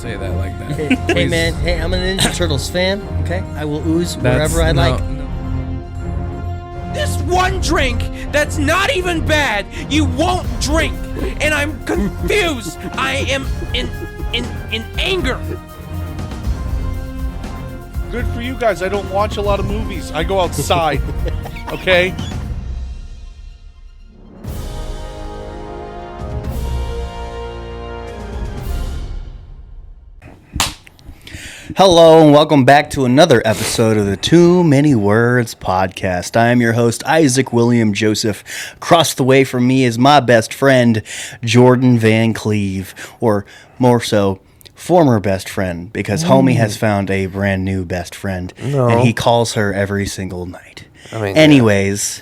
say that like that. Hey man, I'm a Ninja Turtles fan, okay? I will ooze wherever I like. This one drink that's not even bad, you won't drink. And I'm confused. I am in anger. Good for you guys. I don't watch a lot of movies. I go outside. Okay? Hello and welcome back to another episode of the Too Many Words podcast. I am your host, Isaac William Joseph. Across the way from me is my best friend, Jordan Van Cleve, or more so, former best friend, because homie has found a brand new best friend, and he calls her every single night. Anyways,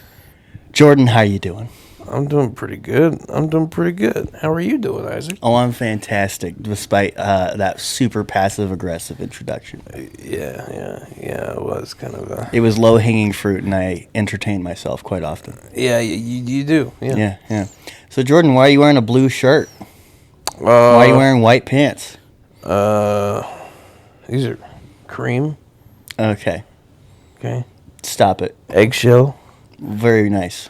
Jordan, how you doing? I'm doing pretty good. How are you doing, Isaac? Oh, I'm fantastic, despite that super passive-aggressive introduction. Yeah, it was kind of It was low-hanging fruit, and I entertained myself quite often. Yeah, you do. Yeah. So, Jordan, why are you wearing a blue shirt? Why are you wearing white pants? These are cream. Okay. Stop it. Eggshell. Very nice.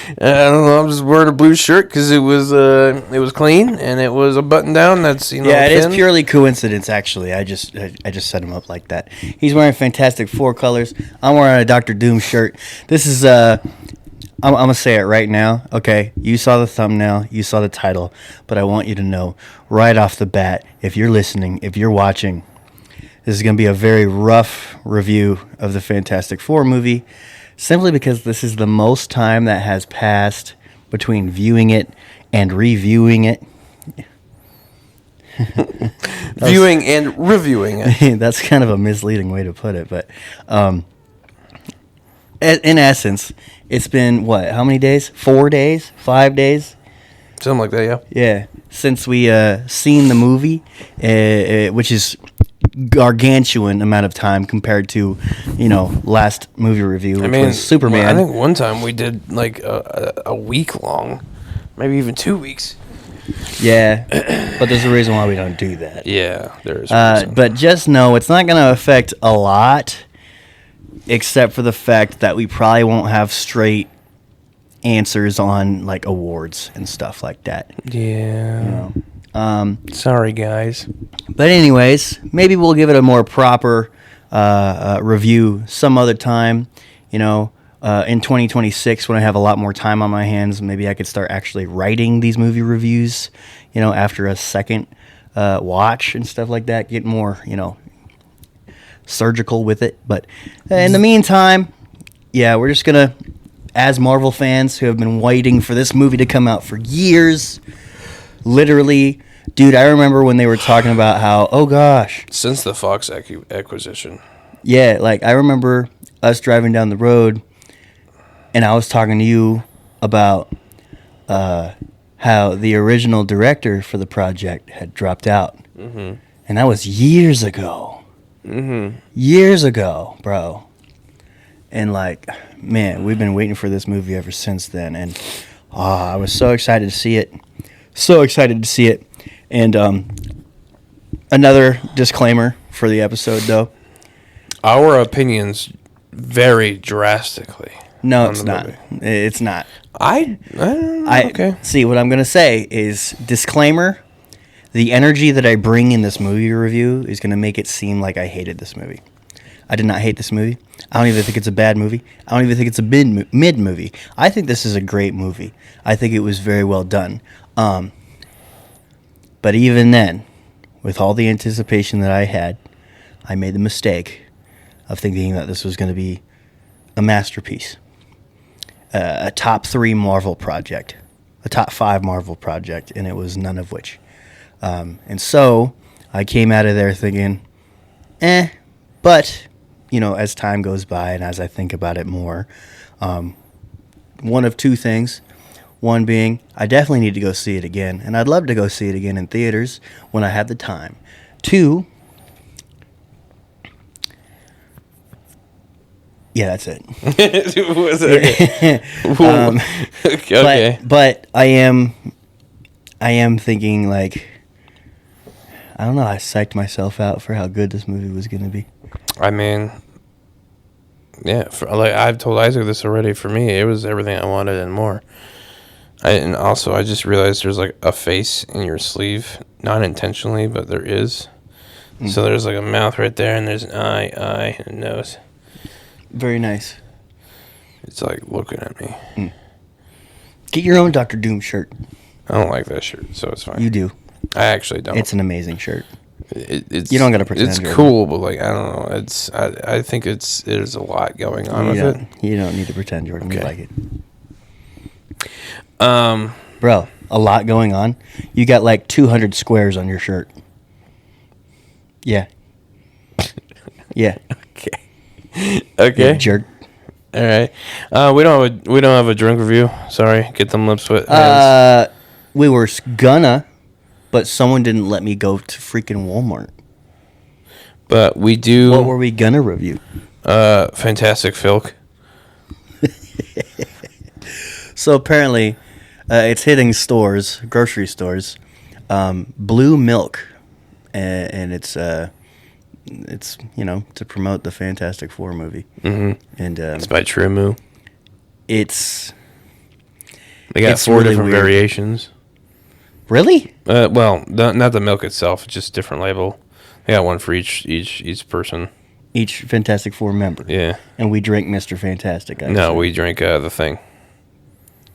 I don't know. I'm just wearing a blue shirt because it was clean and it was a button down. That's Yeah, it is purely coincidence. Actually, I just set him up like that. He's wearing Fantastic Four colors. I'm wearing a Doctor Doom shirt. This is I'm gonna say it right now. Okay, you saw the thumbnail, you saw the title, but I want you to know right off the bat, if you're listening, if you're watching, this is gonna be a very rough review of the Fantastic Four movie. Simply because this is the most time that has passed between viewing it and reviewing it. Viewing and reviewing it. That's kind of a misleading way to put it, but in essence, it's been, what, how many days? 4 days? 5 days? Something like that, yeah. Yeah, since we seen the movie, which is gargantuan amount of time compared to, last movie review, which was Superman. I think one time we did like a week long, maybe even 2 weeks. Yeah, but there's a reason why we don't do that. Yeah, there is a reason. But just know it's not going to affect a lot, except for the fact that we probably won't have straight answers on like awards and stuff like that. Yeah. Sorry, guys. But anyways, maybe we'll give it a more proper review some other time. In 2026, when I have a lot more time on my hands, maybe I could start actually writing these movie reviews, after a second watch and stuff like that. Get more, surgical with it. But in the meantime, yeah, we're just going to, as Marvel fans who have been waiting for this movie to come out for years, literally, dude, I remember when they were talking about how, oh gosh. Since the Fox acquisition. Yeah, like I remember us driving down the road and I was talking to you about how the original director for the project had dropped out. Mm-hmm. And that was years ago. Mm-hmm. Years ago, bro. And like, man, we've been waiting for this movie ever since then. And I was so excited to see it. And another disclaimer for the episode, though. Our opinions vary drastically. No, it's not. Movie. It's not. Okay. See, what I'm going to say is, disclaimer, the energy that I bring in this movie review is going to make it seem like I hated this movie. I did not hate this movie. I don't even think it's a bad movie. I don't even think it's a mid movie. I think this is a great movie. I think it was very well done. But even then, with all the anticipation that I had, I made the mistake of thinking that this was going to be a masterpiece. A top 3 Marvel project. A top 5 Marvel project, and it was none of which. And so, I came out of there thinking, but, as time goes by and as I think about it more, one of two things. One being, I definitely need to go see it again, and I'd love to go see it again in theaters when I have the time. 2, yeah, that's it. Okay. But I am thinking like, I don't know. I psyched myself out for how good this movie was going to be. I mean, yeah. Like I've told Isaac this already. For me, it was everything I wanted and more. And also, I just realized there's like a face in your sleeve, not intentionally, but there is. So there's like a mouth right there, and there's an eye, and a nose. Very nice. It's like looking at me. Get your own Dr. Doom shirt. I don't like that shirt, so it's fine. You do. I actually don't. It's an amazing shirt. It's You don't gotta pretend It's you're- cool, but like I don't know. I think there's a lot going on with it. You don't need to pretend, Jordan. You Okay. like it. Bro, a lot going on. You got like 200 squares on your shirt. Yeah. Yeah. Okay. You jerk. All right. We don't have a drink review. Sorry. Get them lips wet. hands. We were gonna, but someone didn't let me go to freaking Walmart. But we do. What were we gonna review? Fantastic Filk. So apparently, it's hitting stores, grocery stores. Blue Milk, and it's to promote the Fantastic Four movie. Mm-hmm. And It's by Trimu. it's They got It's 4 really different weird. variations. really Well, not the milk itself, just different label. They got one for each person. each Fantastic Four member. Yeah. And we drank Mr. Fantastic. I No, assume. we drink the thing.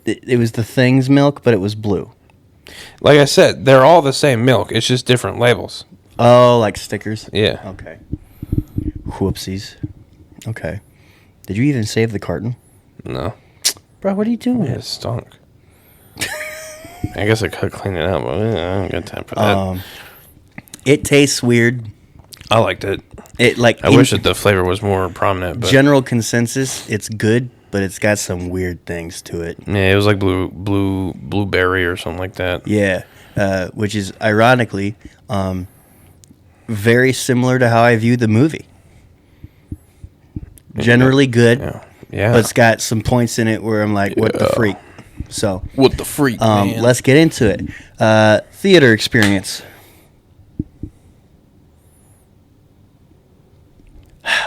It was the Thing's milk, but it was blue. Like I said, they're all the same milk. It's just different labels. Oh, like stickers. Yeah. Okay. Whoopsies. Okay. Did you even save the carton? No. Bro, what are you doing? It stunk. I guess I could clean it out, but I don't got time for that. It tastes weird. I liked it. It like I wish that the flavor was more prominent, but general consensus, it's good, but it's got some weird things to it. yeah, it was like blueberry or something like that. Yeah, which is ironically very similar to how I view the movie. Generally good, Yeah. but it's got some points in it where I'm like, what the freak? So What the freak, man? let's get into it. Theater experience.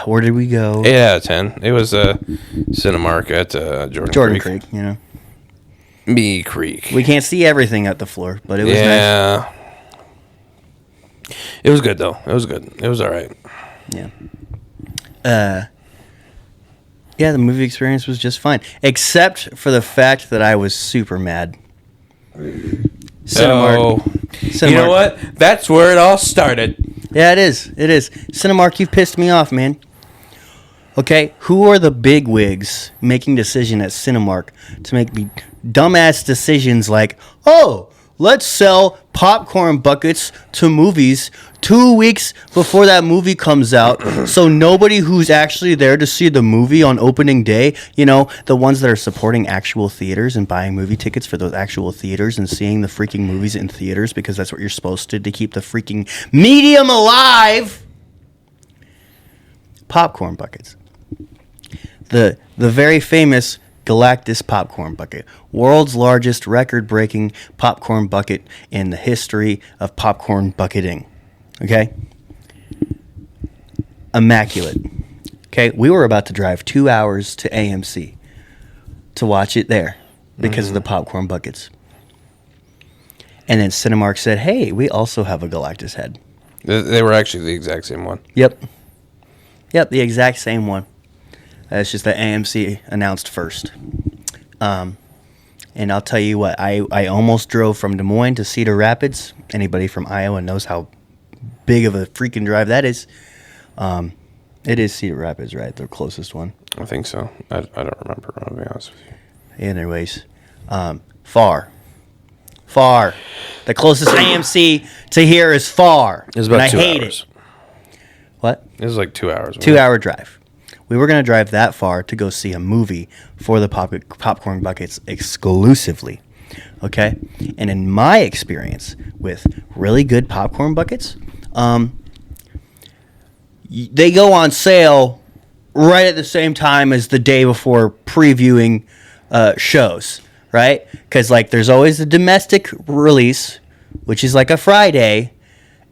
Where did we go? 8 out of 10. It was Cinemark at Jordan Creek, you know. Me Creek. We can't see everything at the floor, but it was nice. Yeah. It was good, though. It was good. It was all right. Yeah. Yeah, the movie experience was just fine, except for the fact that I was super mad. Cinemark. You know what? That's where it all started. Yeah, it is. It is. Cinemark, you've pissed me off, man. Okay, who are the big wigs making decision at Cinemark to make me dumbass decisions like, oh, let's sell popcorn buckets to movies 2 weeks before that movie comes out, so nobody who's actually there to see the movie on opening day, you know, the ones that are supporting actual theaters and buying movie tickets for those actual theaters and seeing the freaking movies in theaters because that's what you're supposed to keep the freaking medium alive. Popcorn buckets. The very famous Galactus popcorn bucket, world's largest record-breaking popcorn bucket in the history of popcorn bucketing. Okay? Immaculate. Okay, we were about to drive 2 hours to AMC to watch it there because of the popcorn buckets. And then Cinemark said, hey, we also have a Galactus head. They were actually the exact same one. Yep, the exact same one. It's just that AMC announced first. And I'll tell you what, I almost drove from Des Moines to Cedar Rapids. Anybody from Iowa knows how big of a freaking drive that is. It is Cedar Rapids, right? The closest one. I think so. I don't remember, I'll be honest with you. Anyways, far. The closest AMC to here is far. It was about and 2 I hate hours. it. What? It was like 2 hours. 2 hour drive. We were going to drive that far to go see a movie for the popcorn buckets exclusively. Okay? And in my experience with really good popcorn buckets, they go on sale right at the same time as the day before previewing shows, right? Because, like, there's always the domestic release, which is like a Friday,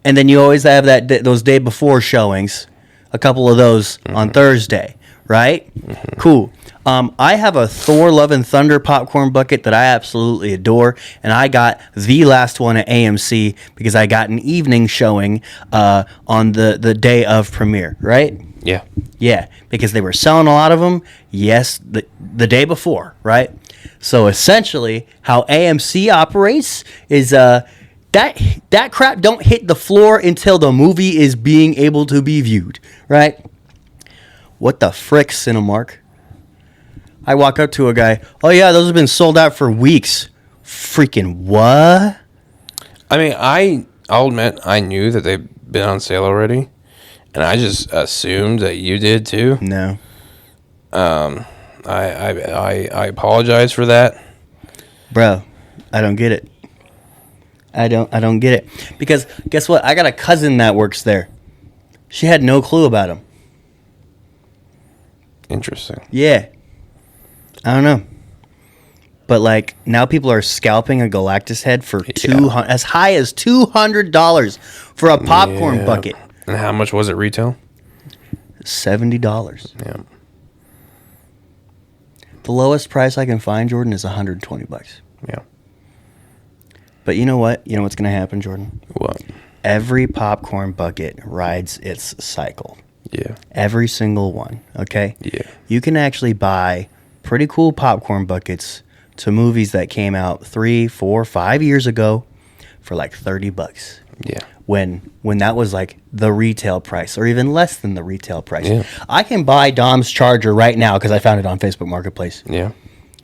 And then you always have those day before showings, a couple of those on Thursday, right? Cool. I have a Thor Love and Thunder popcorn bucket that I absolutely adore, and I got the last one at AMC because I got an evening showing on the day of premiere, right? Yeah. Yeah, because they were selling a lot of them, yes, the day before, right? So essentially, how AMC operates is that crap don't hit the floor until the movie is being able to be viewed, right? What the frick, Cinemark? I walk up to a guy, oh yeah, those have been sold out for weeks. Freaking what? I mean, I'll admit, I knew that they've been on sale already, and I just assumed that you did too. No. I apologize for that. Bro, I don't get it. I don't get it. Because guess what? I got a cousin that works there. She had no clue about him. Interesting. Yeah. I don't know. But like now people are scalping a Galactus head for as high as $200 for a popcorn bucket. And how much was it retail? $70. Yeah. The lowest price I can find, Jordan, is $120. Yeah. But you know what? You know what's going to happen, Jordan? What? Every popcorn bucket rides its cycle. Yeah. Every single one, okay? Yeah. You can actually buy pretty cool popcorn buckets to movies that came out 3, 4, 5 years ago for like $30. Yeah. When that was like the retail price or even less than the retail price. Yeah. I can buy Dom's Charger right now because I found it on Facebook Marketplace. Yeah.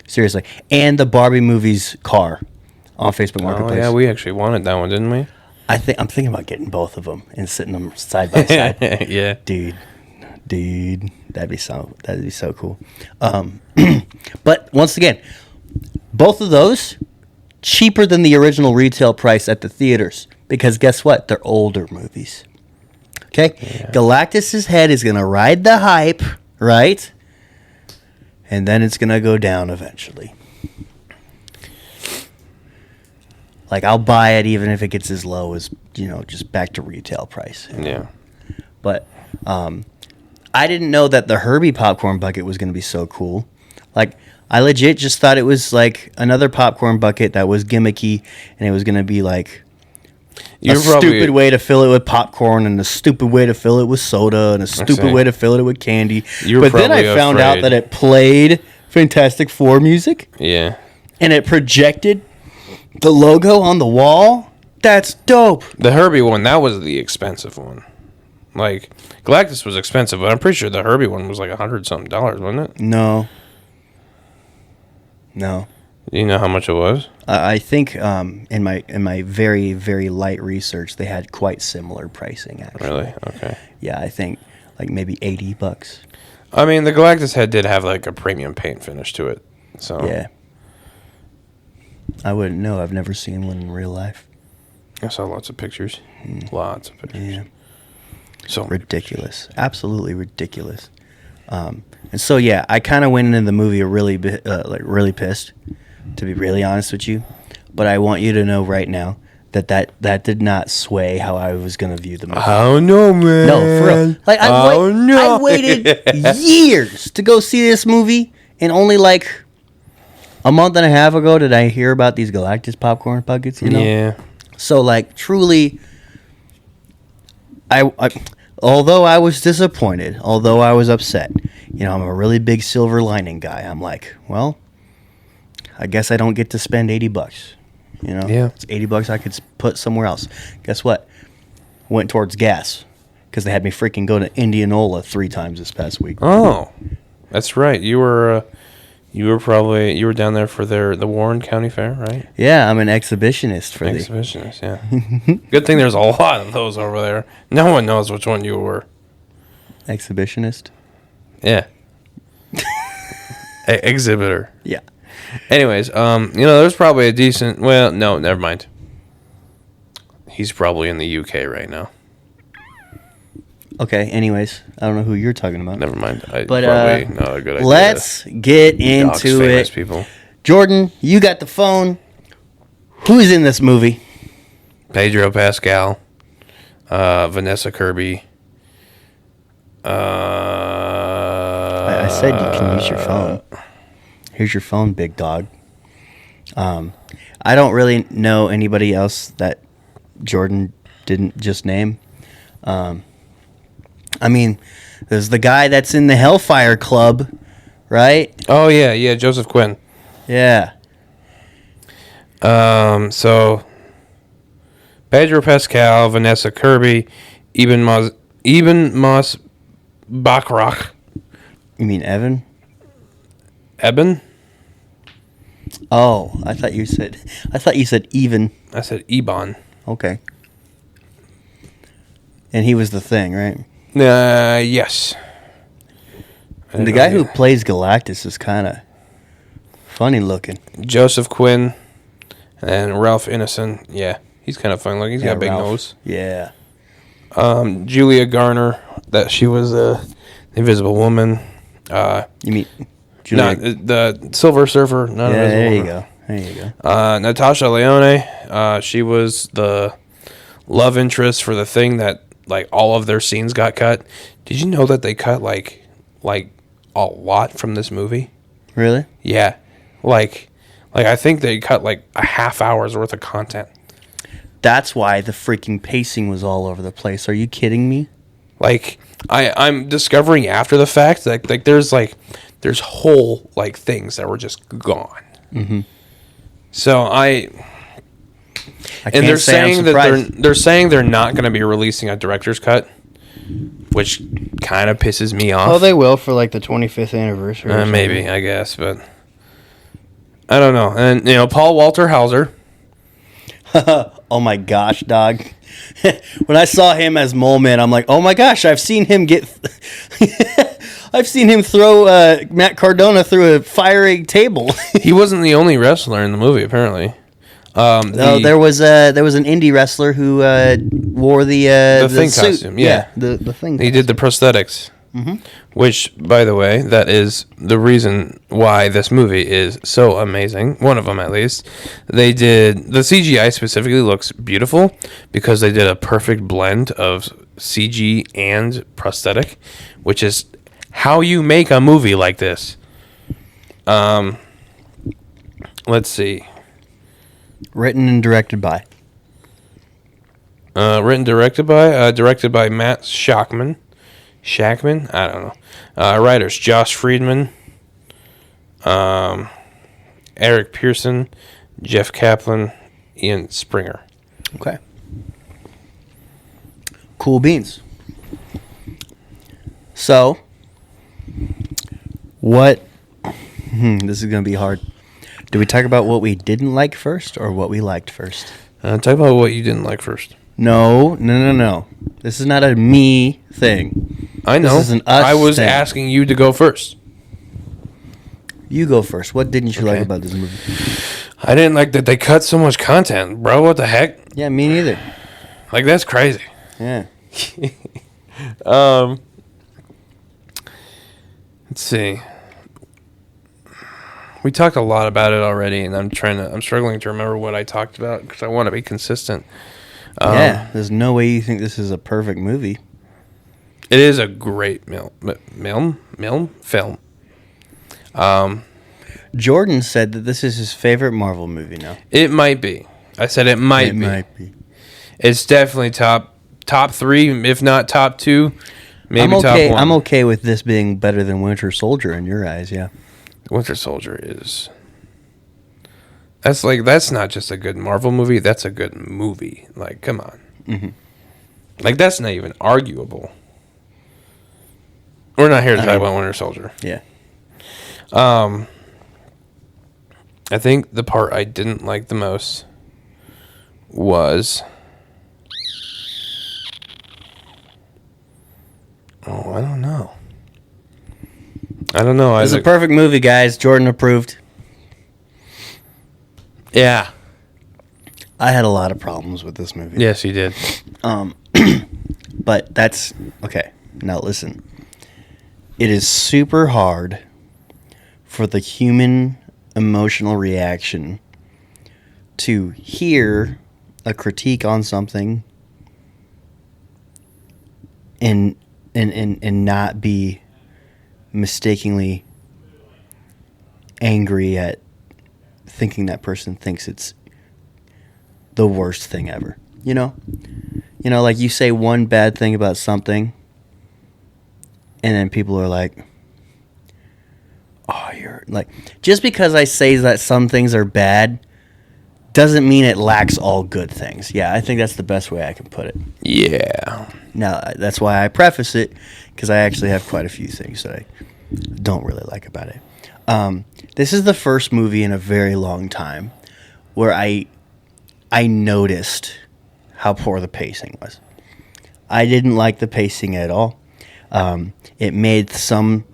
Seriously. And the Barbie Movie's car on Facebook Marketplace. Oh, yeah, we actually wanted that one, didn't we? I'm thinking about getting both of them and sitting them side by side. Yeah. Dude, that'd be so cool. But once again, both of those cheaper than the original retail price at the theaters because guess what? They're older movies. Okay? Yeah. Galactus's head is going to ride the hype, right? And then it's going to go down eventually. Like I'll buy it even if it gets as low as, just back to retail price. Yeah. But I didn't know that the Herbie popcorn bucket was going to be so cool. Like I legit just thought it was like another popcorn bucket that was gimmicky and it was going to be like stupid way to fill it with popcorn and a stupid way to fill it with soda and a stupid way to fill it with candy. But then I found out that it played Fantastic Four music. Yeah. And it projected the logo on the wall. That's dope. The Herbie one, that was the expensive one. Like Galactus was expensive, but I'm pretty sure the Herbie one was like $100-something, wasn't it? No. Do you know how much it was? I think in my very, very light research, they had quite similar pricing. Actually, really? Okay. Yeah, I think like maybe $80. I mean, the Galactus head did have like a premium paint finish to it, so yeah. I wouldn't know. I've never seen one in real life. I saw lots of pictures. Lots of pictures. Yeah. So ridiculous. Absolutely ridiculous. And so yeah, I kind of went into the movie really pissed, to be really honest with you. But I want you to know right now that did not sway how I was going to view the movie. Oh no, man! No, for real. Like I waited years to go see this movie, and only like a month and a half ago did I hear about these Galactus popcorn buckets. Yeah. So like truly, I although I was disappointed, although I was upset, I'm a really big silver lining guy. I'm like, well, I guess I don't get to spend $80. Yeah. It's $80 I could put somewhere else. Guess what? Went towards gas because they had me freaking go to Indianola 3 times this past week. Oh, that's right. You were down there for the Warren County Fair, right? Yeah, I'm an exhibitionist for exhibitionist. Yeah. Good thing there's a lot of those over there. No one knows which one you were. Exhibitionist. Yeah. Exhibitor. Yeah. Anyways, there's probably a decent. Well, no, never mind. He's probably in the UK right now. Okay. Anyways, I don't know who you're talking about. Never mind. But probably not a good idea. Let's get into it. People. Jordan, you got the phone. Who's in this movie? Pedro Pascal, Vanessa Kirby. I said you can use your phone. Here's your phone, big dog. I don't really know anybody else that Jordan didn't just name. I mean, there's the guy that's in the Hellfire Club, right? Oh yeah, Joseph Quinn. Yeah. So Pedro Pascal, Vanessa Kirby, Eben Moss Bachrach. You mean Evan? Eben? Oh, I thought you said even. I said Ebon. Okay. And he was the Thing, right? Yes. And the guy who plays Galactus is kind of funny looking. Joseph Quinn and Ralph Ineson. Yeah, he's kind of fun looking. He's got a big Ralph. nose. Yeah. Julia Garner, that she was the Invisible Woman. You mean Julia? Not the Silver Surfer. Not Yeah, Invisible there you Woman. go. There you go. Natasha Lyonne. She was the love interest for the Thing that like all of their scenes got cut. Did you know that they cut like a lot from this movie? Really? Yeah, like I think they cut like a half hour's worth of content. That's why the freaking pacing was all over the place. Are you kidding me? Like I'm discovering after the fact that like there's whole like things that were just gone. Mm-hmm. So And they're saying that they're saying they're not going to be releasing a director's cut, which kind of pisses me off. Oh, they will for like the 25th anniversary. or Maybe, I guess, but I don't know. And Paul Walter Hauser. Oh my gosh, dog. When I saw him as Mole Man, I'm like, oh my gosh, I've seen him throw Matt Cardona through a fiery table. He wasn't the only wrestler in the movie, apparently. No, there was an indie wrestler who wore the Thing suit. costume. Yeah, the Thing. he did the prosthetics. Mm-hmm. Which, by the way, that is the reason why this movie is so amazing. One of them, at least. They did... The CGI specifically looks beautiful because they did a perfect blend of CG and prosthetic, which is how you make a movie like this. Let's see. Written and directed by. Directed by Matt Shakman. Shackman? I don't know. Writers: Josh Friedman, Eric Pearson, Jeff Kaplan, Ian Springer. Okay. Cool beans. So, what... this is going to be hard. Do we talk about what we didn't like first or what we liked first? Talk about what you didn't like first. No. This is not a me thing. I know. This is an us I was thing. asking you to go first. You go first. What didn't you like Okay. about this movie? I didn't like that they cut so much content, bro. What the heck? Yeah, me neither. Like, that's crazy. Yeah. Let's see. We talked a lot about it already, and I'm struggling to remember what I talked about because I want to be consistent. Yeah. There's no way you think this is a perfect movie. It is a great film. Jordan said that this is his favorite Marvel movie now. It might be. I said it might be. It's definitely top 3, if not top 2, maybe top 1. I'm okay with this being better than Winter Soldier in your eyes, yeah. Winter Soldier is... That's not just a good Marvel movie. That's a good movie. Like, come on. Mm-hmm. Like, that's not even arguable. We're not here to talk about Winter Soldier. Yeah. I think the part I didn't like the most was... Oh, I don't know. It's a perfect movie, guys. Jordan approved. Yeah. I had a lot of problems with this movie. Yes, you did. But that's... Okay, now listen. It is super hard for the human emotional reaction to hear a critique on something, and then to and not be mistakenly angry at thinking that person thinks it's the worst thing ever. You know, like you say one bad thing about something, and then people are like, "Oh, you're like," just because I say that some things are bad doesn't mean it lacks all good things. Yeah, I think that's the best way I can put it. Yeah. Now, that's why I preface it, because I actually have quite a few things that I don't really like about it. This is the first movie in a very long time where I noticed how poor the pacing was. I didn't like the pacing at all. It made some,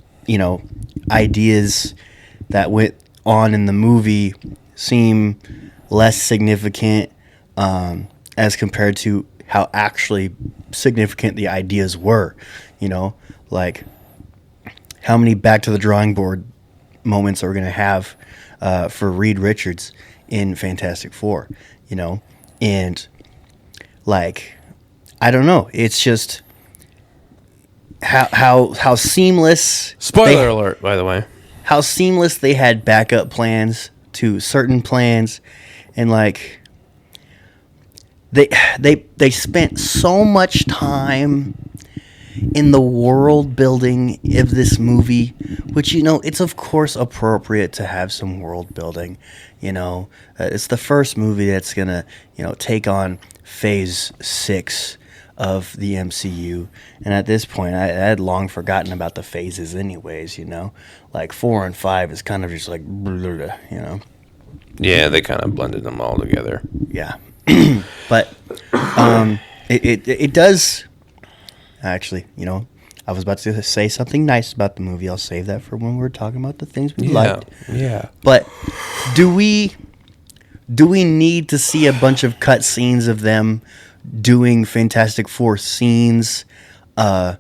ideas that went on in the movie seem less significant as compared to how actually significant the ideas were. Like how many back to the drawing board moments are we going to have for Reed Richards in Fantastic Four, and like, I don't know. It's just how seamless. Spoiler alert, by the way. How seamless they had backup plans to certain plans, and like they spent so much time in the world building of this movie, which it's of course appropriate to have some world building. It's the first movie that's gonna take on Phase 6 of the MCU, and at this point I had long forgotten about the phases anyways. Like 4 and 5 is kind of just like Yeah, they kind of blended them all together. Yeah. But it does actually, I was about to say something nice about the movie. I'll save that for when we're talking about the things we liked. Yeah. But do we need to see a bunch of cut scenes of them doing Fantastic Four scenes to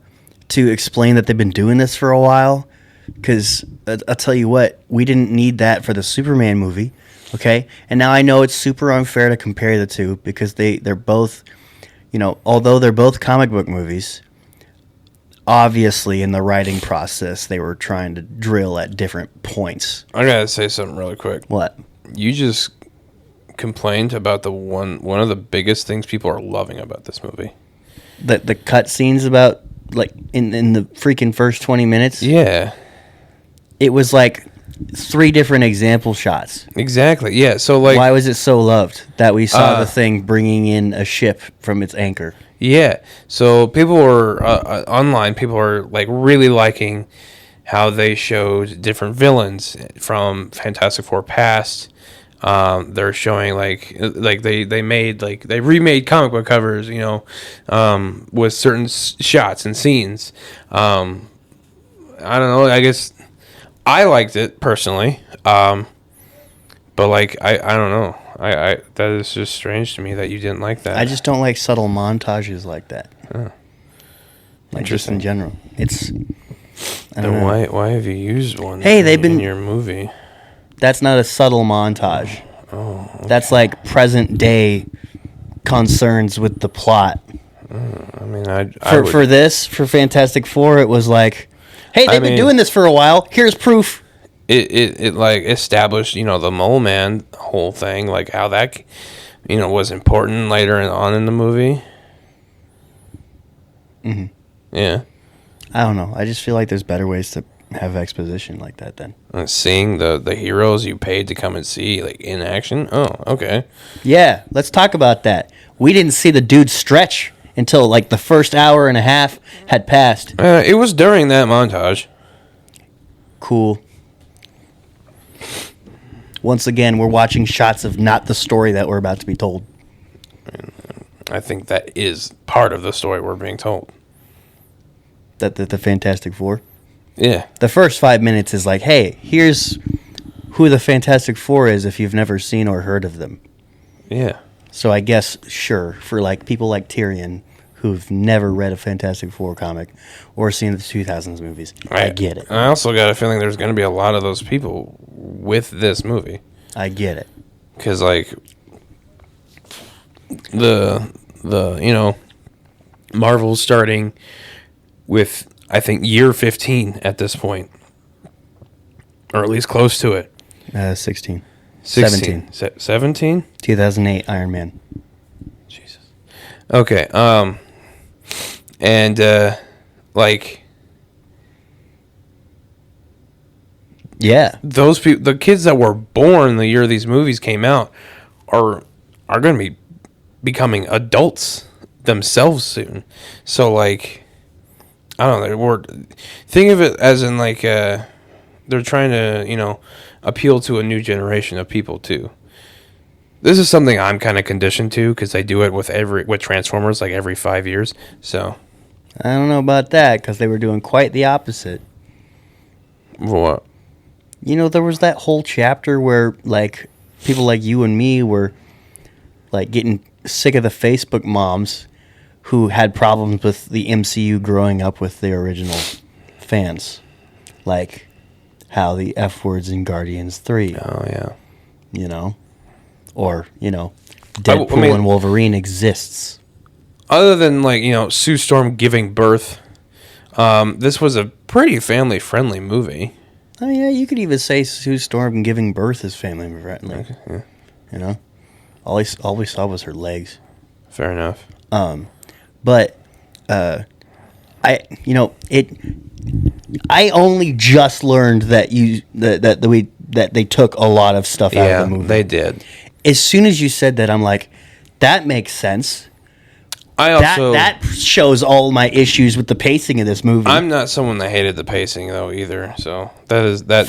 explain that they've been doing this for a while? Because I'll tell you what, we didn't need that for the Superman movie. Okay, and now I know it's super unfair to compare the two because they're both, although they're both comic book movies, obviously in the writing process they were trying to drill at different points. I gotta say something really quick. What? You just complained about the one of the biggest things people are loving about this movie. The cut scenes about, like, in the freaking first 20 minutes? Yeah. It was like 3 different example shots. Exactly. Yeah. So like, why was it so loved that we saw the thing bringing in a ship from its anchor? Yeah. So people were online. People are like really liking how they showed different villains from Fantastic Four past. They're showing like they made, like, they remade comic book covers, with certain shots and scenes. I don't know. I guess I liked it personally. But like, I don't know. I that is just strange to me that you didn't like that. I just don't like subtle montages like that. Oh. Like, just in general. It's, I don't Then know. why have you used one? Hey, they've been- in your movie. That's not a subtle montage. Oh, okay. That's like present day concerns with the plot. I mean, I would, For this, for Fantastic Four, it was like, hey, they've been mean- doing this for a while. Here's proof. it like established, the Mole Man whole thing, like how that, was important later on in the movie. Mm-hmm. Yeah. I don't know. I just feel like there's better ways to have exposition like that then. Seeing the heroes you paid to come and see, like, in action. Oh, okay. Yeah, let's talk about that. We didn't see the dude stretch until like the first hour and a half had passed. It was during that montage. Cool. Once again, we're watching shots of not the story that we're about to be told. I think that is part of the story we're being told. That the Fantastic Four. Yeah. The first 5 minutes is like, hey, here's who the Fantastic Four is if you've never seen or heard of them. Yeah. So I guess, sure, for like people like Tyrion who've never read a Fantastic Four comic or seen the 2000s movies, I get it. I also got a feeling there's going to be a lot of those people with this movie. I get it. Because, like, the Marvel's starting with, I think, year 15 at this point, or at least close to it. 16. 16. 17? 2008 Iron Man. Jesus. Okay. And like Yeah. those people, the kids that were born the year these movies came out, are going to be becoming adults themselves soon. So like, I don't know. Think of it as in like they're trying to appeal to a new generation of people too. This is something I'm kind of conditioned to because I do it with Transformers like every 5 years. So I don't know about that because they were doing quite the opposite. what? There was that whole chapter where like people like you and me were like getting sick of the Facebook moms who had problems with the MCU growing up with the original fans. Like how the F words in Guardians 3. Oh yeah. Or, Deadpool and Wolverine exists. Other than like, Sue Storm giving birth, this was a pretty family friendly movie. I mean, yeah, you could even say Sue Storm giving birth is family friendly. Okay, yeah. All we saw was her legs. Fair enough. But I only just learned that that they took a lot of stuff out of the movie. They did. As soon as you said that, I'm like, that makes sense. I also that shows all my issues with the pacing of this movie. I'm not someone that hated the pacing though either. So that is that.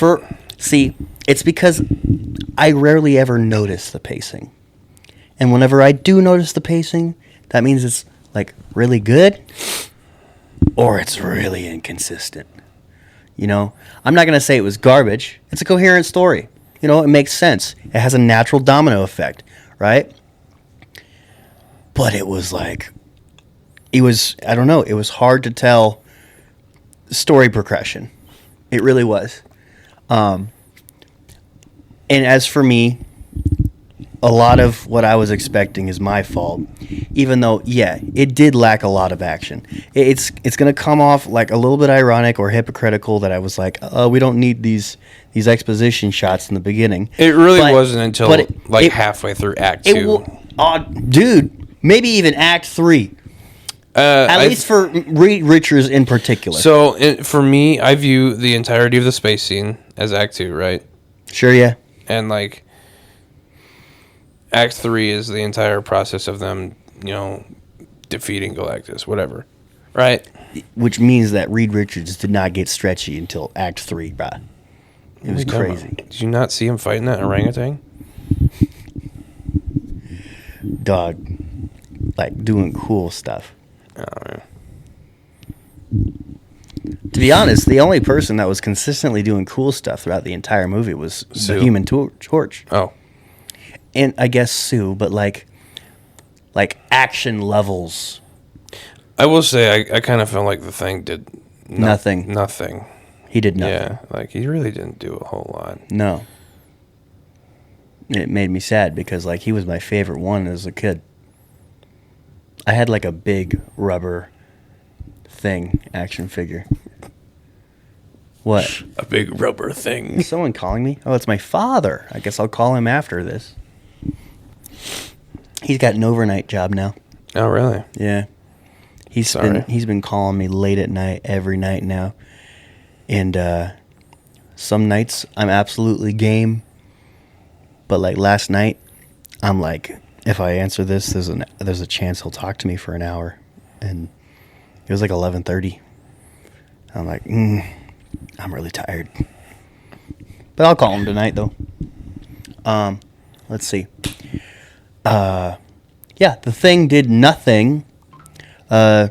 See, it's because I rarely ever notice the pacing, and whenever I do notice the pacing, that means it's like really good, or it's really inconsistent. I'm not gonna say it was garbage. It's a coherent story. It makes sense. It has a natural domino effect, right? But it was like, I don't know, it was hard to tell story progression. It really was. And as for me, a lot of what I was expecting is my fault, even though, yeah, it did lack a lot of action. It's going to come off like a little bit ironic or hypocritical that I was like, we don't need these exposition shots in the beginning. It really wasn't until halfway through Act 2. Dude, maybe even Act 3. At least for Reed Richards in particular. So, for me, I view the entirety of the space scene as Act 2, right? Sure, yeah. And, like, Act 3 is the entire process of them, defeating Galactus, whatever. Right? Which means that Reed Richards did not get stretchy until Act 3, bruh. It was crazy. Did you not see him fighting that orangutan? Dog. Like, doing cool stuff. Oh, yeah. To be honest, the only person that was consistently doing cool stuff throughout the entire movie was Sue. the Human Torch. Oh. And I guess Sue, but like action levels. I will say, I kind of felt like the Thing did nothing. Nothing. He did nothing. Yeah, like, he really didn't do a whole lot. No. It made me sad because, like, he was my favorite one as a kid. I had, like, a big rubber Thing action figure. What? A big rubber thing. Is someone calling me? Oh, it's my father. I guess I'll call him after this. He's got an overnight job now. Oh, really? Yeah. He's been calling me late at night every night now. And some nights I'm absolutely game. But like last night, I'm like, if I answer this, there's a chance he'll talk to me for an hour. And it was like 11:30. I'm like, I'm really tired. But I'll call him tonight though. Let's see. Yeah, the Thing did nothing. I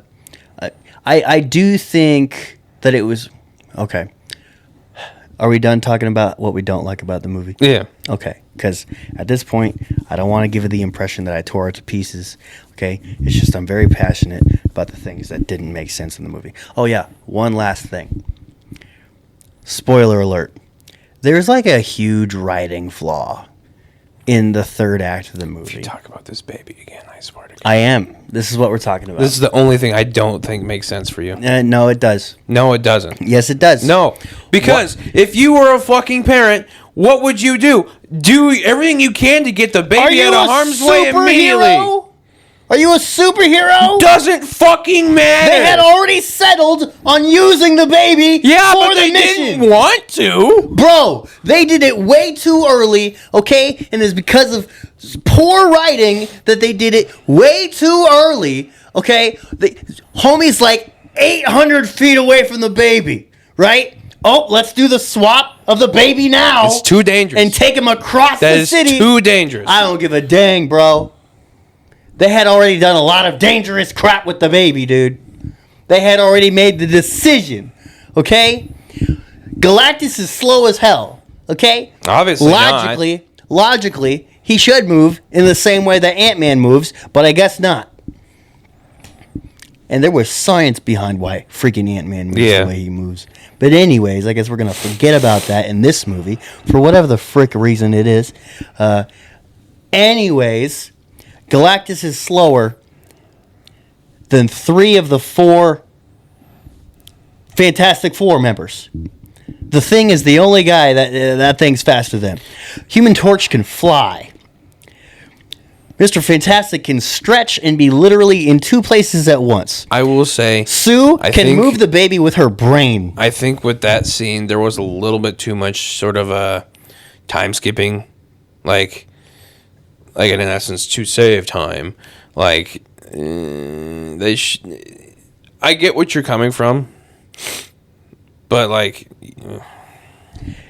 do think that it was okay. Are we done talking about what we don't like about the movie? Yeah. Okay, because at this point, I don't want to give it the impression that I tore it to pieces. Okay, it's just I'm very passionate about the things that didn't make sense in the movie. Oh yeah, one last thing. Spoiler alert. There's like a huge writing flaw in the third act of the movie. Talk about this baby again, I swear to God. I am. This is what we're talking about. This is the only thing I don't think makes sense for you. No, it does. No, it doesn't. Yes, it does. No, because if you were a fucking parent, what would you do? Do everything you can to get the baby out of harm's way immediately. Are you a superhero? Doesn't fucking matter. They had already settled on using the baby yeah, for but the they mission. didn't want to. Bro, they did it way too early, okay? And it's because of poor writing that they did it way too early, okay? Homie's like 800 feet away from the baby, right? Oh, let's do the swap of the baby now. It's too dangerous. And take him across the city. That is too dangerous. I don't give a dang, bro. They had already done a lot of dangerous crap with the baby, dude. They had already made the decision, okay? Galactus is slow as hell, okay? Obviously Logically, he should move in the same way that Ant-Man moves, but I guess not. And there was science behind why freaking Ant-Man moves the way he moves. But anyways, I guess we're going to forget about that in this movie for whatever the frick reason it is. Anyways, Galactus is slower than 3 of the 4 Fantastic Four members. The Thing is the only guy that thing's faster than. Human Torch can fly. Mr. Fantastic can stretch and be literally in 2 places at once. I will say, Sue can move the baby with her brain. I think with that scene, there was a little bit too much sort of a time skipping, like in essence, to save time. Like I get what you're coming from, but like,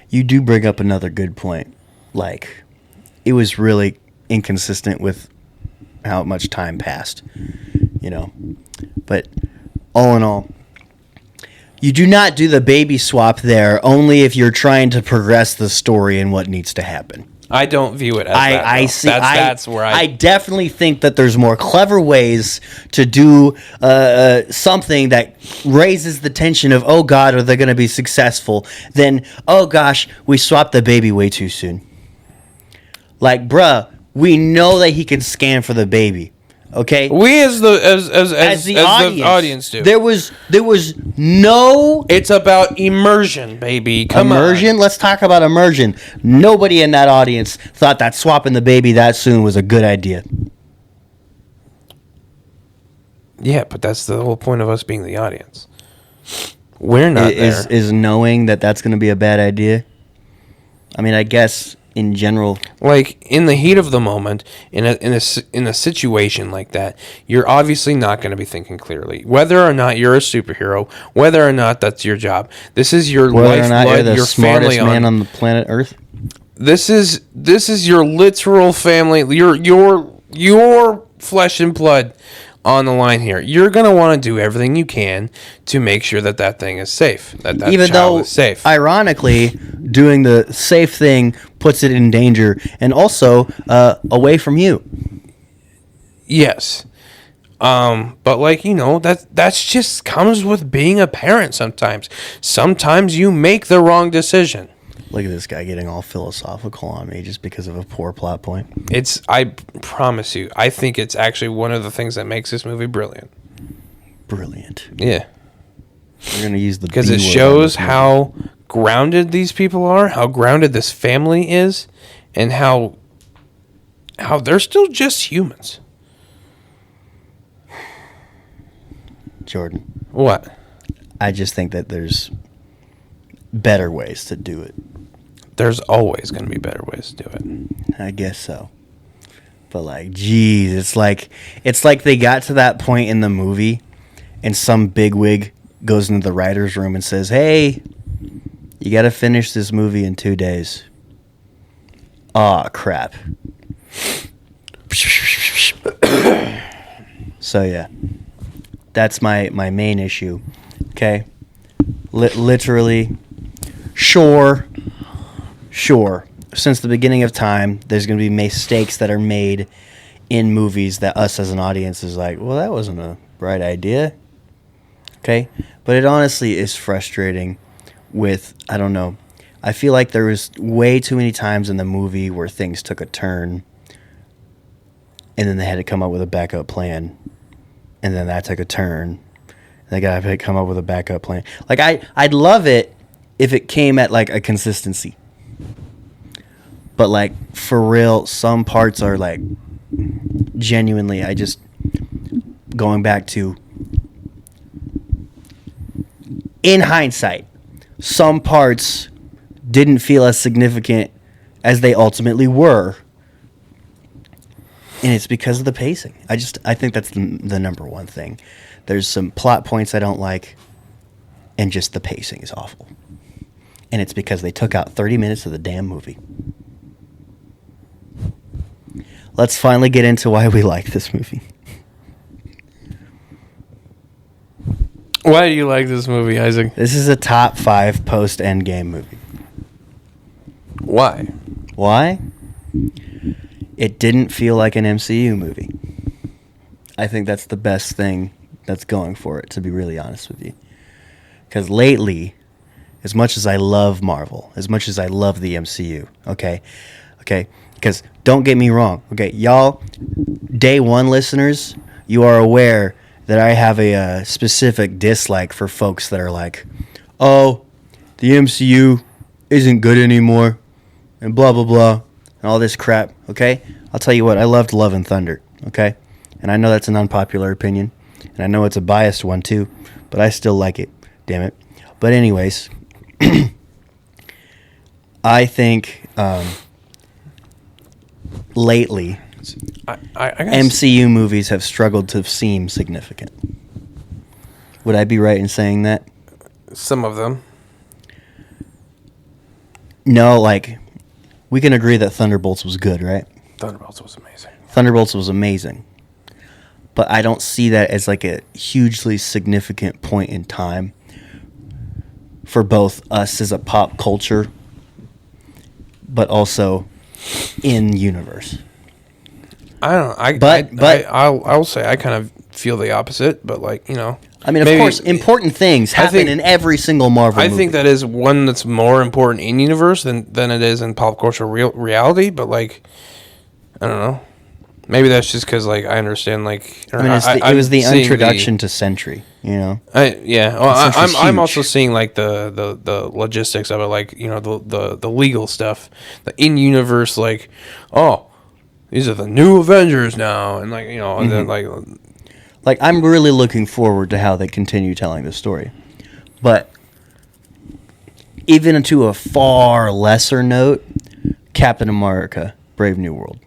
you do bring up another good point. Like, it was really inconsistent with how much time passed, you know. But all in all, you do not do the baby swap there only if you're trying to progress the story and what needs to happen. I don't view it as that. I see. That's where I definitely think that there's more clever ways to do something that raises the tension of, oh God, are they going to be successful? Than, oh gosh, we swapped the baby way too soon. Like, bruh, we know that he can scan for the baby. Okay, we as the audience do. There was no. It's about immersion, baby. Immersion. Let's talk about immersion. Nobody in that audience thought that swapping the baby that soon was a good idea. Yeah, but that's the whole point of us being the audience. We're not there. Is knowing that that's going to be a bad idea. I mean, I guess. In general, like in the heat of the moment, in a situation like that, you're obviously not going to be thinking clearly. Whether or not you're a superhero, whether or not that's your job, this is your lifeblood, your smartest family man on the planet Earth. This is your literal family, your flesh and blood on the line here. You're going to want to do everything you can to make sure that thing is safe, that even child though, is safe. Ironically, doing the safe thing puts it in danger and also away from you. Yes. But like, you know, that's just comes with being a parent sometimes. Sometimes you make the wrong decision. Look at this guy getting all philosophical on me just because of a poor plot point. I promise you, I think it's actually one of the things that makes this movie brilliant. Brilliant. Yeah. We're going to use the B because it word shows how grounded these people are, how grounded this family is, and how they're still just humans. Jordan. What? I just think that there's better ways to do it. There's always going to be better ways to do it. I guess so. But like, geez, it's like they got to that point in the movie and some bigwig goes into the writer's room and says, hey, you got to finish this movie in 2 days. Aw, crap. So yeah, that's my main issue. Okay? Literally, sure. Since the beginning of time, there's going to be mistakes that are made in movies that us as an audience is like, well, that wasn't a right idea. Okay? But it honestly is frustrating with, I don't know, I feel like there was way too many times in the movie where things took a turn, and then they had to come up with a backup plan, and then that took a turn, and they got to come up with a backup plan. Like I'd love it if it came at like a consistency, but like for real, some parts are like genuinely. I just going back to in hindsight, some parts didn't feel as significant as they ultimately were. And it's because of the pacing. I think that's the number one thing. There's some plot points I don't like, and just the pacing is awful. And it's because they took out 30 minutes of the damn movie. Let's finally get into why we like this movie. Why do you like this movie, Isaac? This is a top 5 post-Endgame movie. Why? Why? It didn't feel like an MCU movie. I think that's the best thing that's going for it, to be really honest with you. Because lately, as much as I love Marvel, as much as I love the MCU, okay, because don't get me wrong, okay, y'all, day one listeners, you are aware that I have a specific dislike for folks that are like, oh, the MCU isn't good anymore, and blah, blah, blah, and all this crap, okay? I'll tell you what, I loved Love and Thunder, okay? And I know that's an unpopular opinion, and I know it's a biased one too, but I still like it, damn it. But anyways, I think lately, I MCU movies have struggled to seem significant. Would I be right in saying that? some of them. No, like, we can agree that Thunderbolts was good, right? Thunderbolts was amazing. Thunderbolts was amazing. But I don't see that as like a hugely significant point in time for both us as a pop culture, but also in universe. I don't know. But I'll say I kind of feel the opposite, but like, you know. I mean, of maybe- course, important things happen think- in every single Marvel movie. I think that is one that's more important in universe than it is in pop culture reality, but like, I don't know. Maybe that's just because like I understand like. I mean, it was the introduction to Sentry, you know. Well, Sentry's I'm huge. also seeing like the logistics of it, like, you know, the legal stuff, the in universe, like, oh, these are the new Avengers now, and like, you know, and then Like, I'm really looking forward to how they continue telling the story. But even to a far lesser note, Captain America, Brave New World.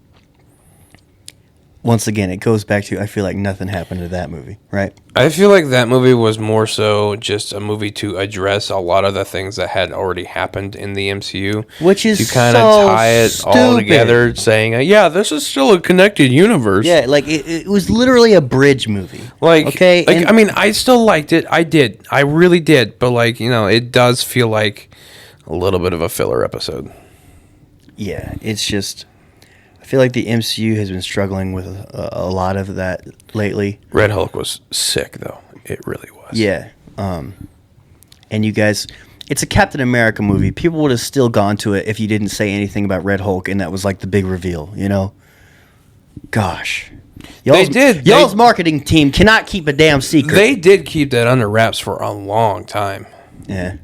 Once again, it goes back to, I feel like nothing happened to that movie, right? I feel like that movie was more so just a movie to address a lot of the things that had already happened in the MCU. Which is to kind of so tie it all stupid. together, saying, yeah, this is still a connected universe. Yeah, like, it was literally a bridge movie. Like, okay? like, And- I mean, I still liked it. I did. I really did. But, like, you know, it does feel like a little bit of a filler episode. Yeah, it's just... I feel like the MCU has been struggling with a lot of that lately. Red Hulk was sick, though. It really was. Yeah. And you guys, it's a Captain America movie. People would have still gone to it if you didn't say anything about Red Hulk, and that was like the big reveal, you know? Gosh. Y'all's, did. Y'all's marketing team cannot keep a damn secret. They did keep that under wraps for a long time. Yeah.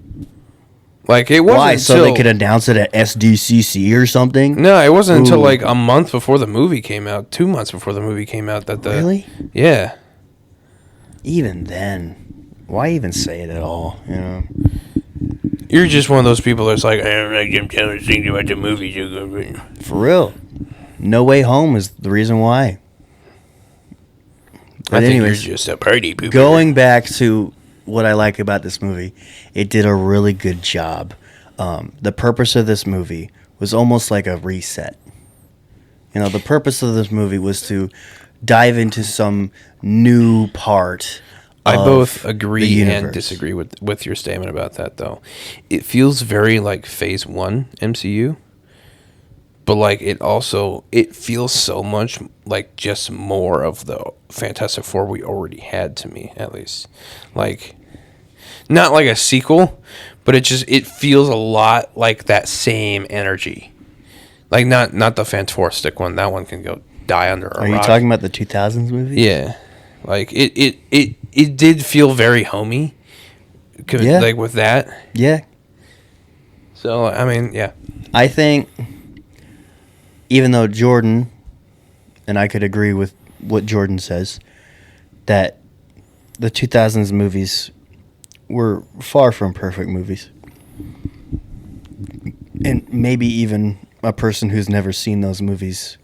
Like, it wasn't Why? until... So they could announce it at SDCC or something? No, it wasn't until Ooh. like a month before the movie came out, 2 months before the movie came out that the... Really? Yeah. Even then, why even say it at all, you know? You're just one of those people that's like, I don't like them telling things about the movie. For real. No Way Home is the reason why. But I think anyways, you're just a party pooper. going back to what I like about this movie, it did a really good job. The purpose of this movie was almost like a reset. You know, the purpose of this movie was to dive into some new part. I of both the agree universe. and disagree with your statement about that, though. It feels very like Phase 1 MCU, but like it feels so much like just more of the Fantastic Four we already had, to me, at least. Like, not like a sequel, but it feels a lot like that same energy. Like not the Fantastic one. That one can go die under a Are you rock. talking about the 2000s movie? Yeah, like it did feel very homey. Yeah. Like with that. Yeah. So I mean, yeah. I think, even though Jordan, and I could agree with what Jordan says, that the 2000s movies were far from perfect movies. And maybe even a person who's never seen those movies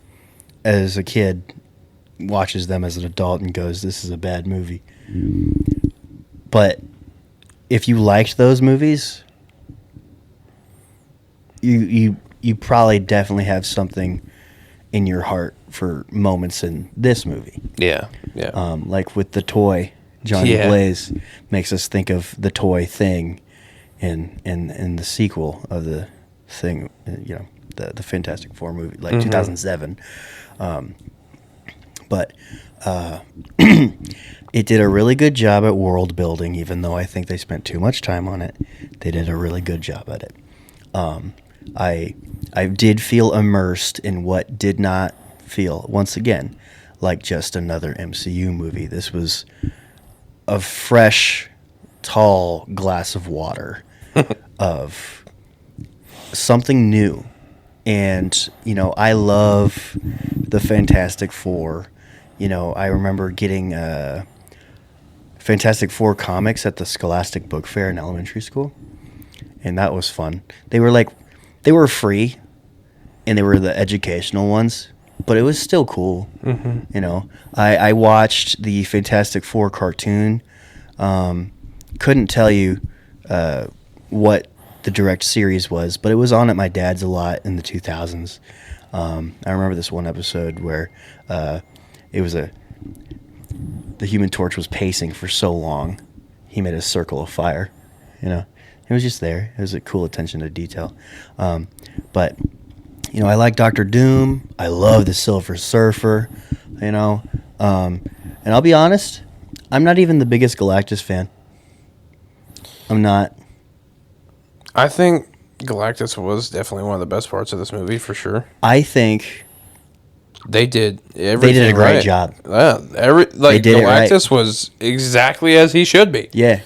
as a kid watches them as an adult and goes, this is a bad movie. But if you liked those movies, you probably definitely have something in your heart for moments in this movie. Yeah. Like with the toy, Johnny Yeah. Blaze makes us think of the toy thing in the sequel of the thing, the Fantastic Four movie, like 2007. But it did a really good job at world building, even though I think they spent too much time on it. They did a really good job at it. I did feel immersed in what did not feel, once again, like just another MCU movie. This was a fresh, tall glass of water of something new. And, I love the Fantastic Four. I remember getting Fantastic Four comics at the Scholastic Book Fair in elementary school. And that was fun. They were free, and they were the educational ones, but it was still cool. I watched the Fantastic Four cartoon. Couldn't tell you what the direct series was, but it was on at my dad's a lot in the 2000s. I remember this one episode where it was the Human Torch was pacing for so long, he made a circle of fire. It was just there. It was a cool attention to detail. But I like Doctor Doom. I love the Silver Surfer. And I'll be honest, I'm not even the biggest Galactus fan. I'm not. I think Galactus was definitely one of the best parts of this movie for sure. I think they did everything. They did a great right. job. Yeah, They did it right. Galactus was exactly as he should be. Yeah.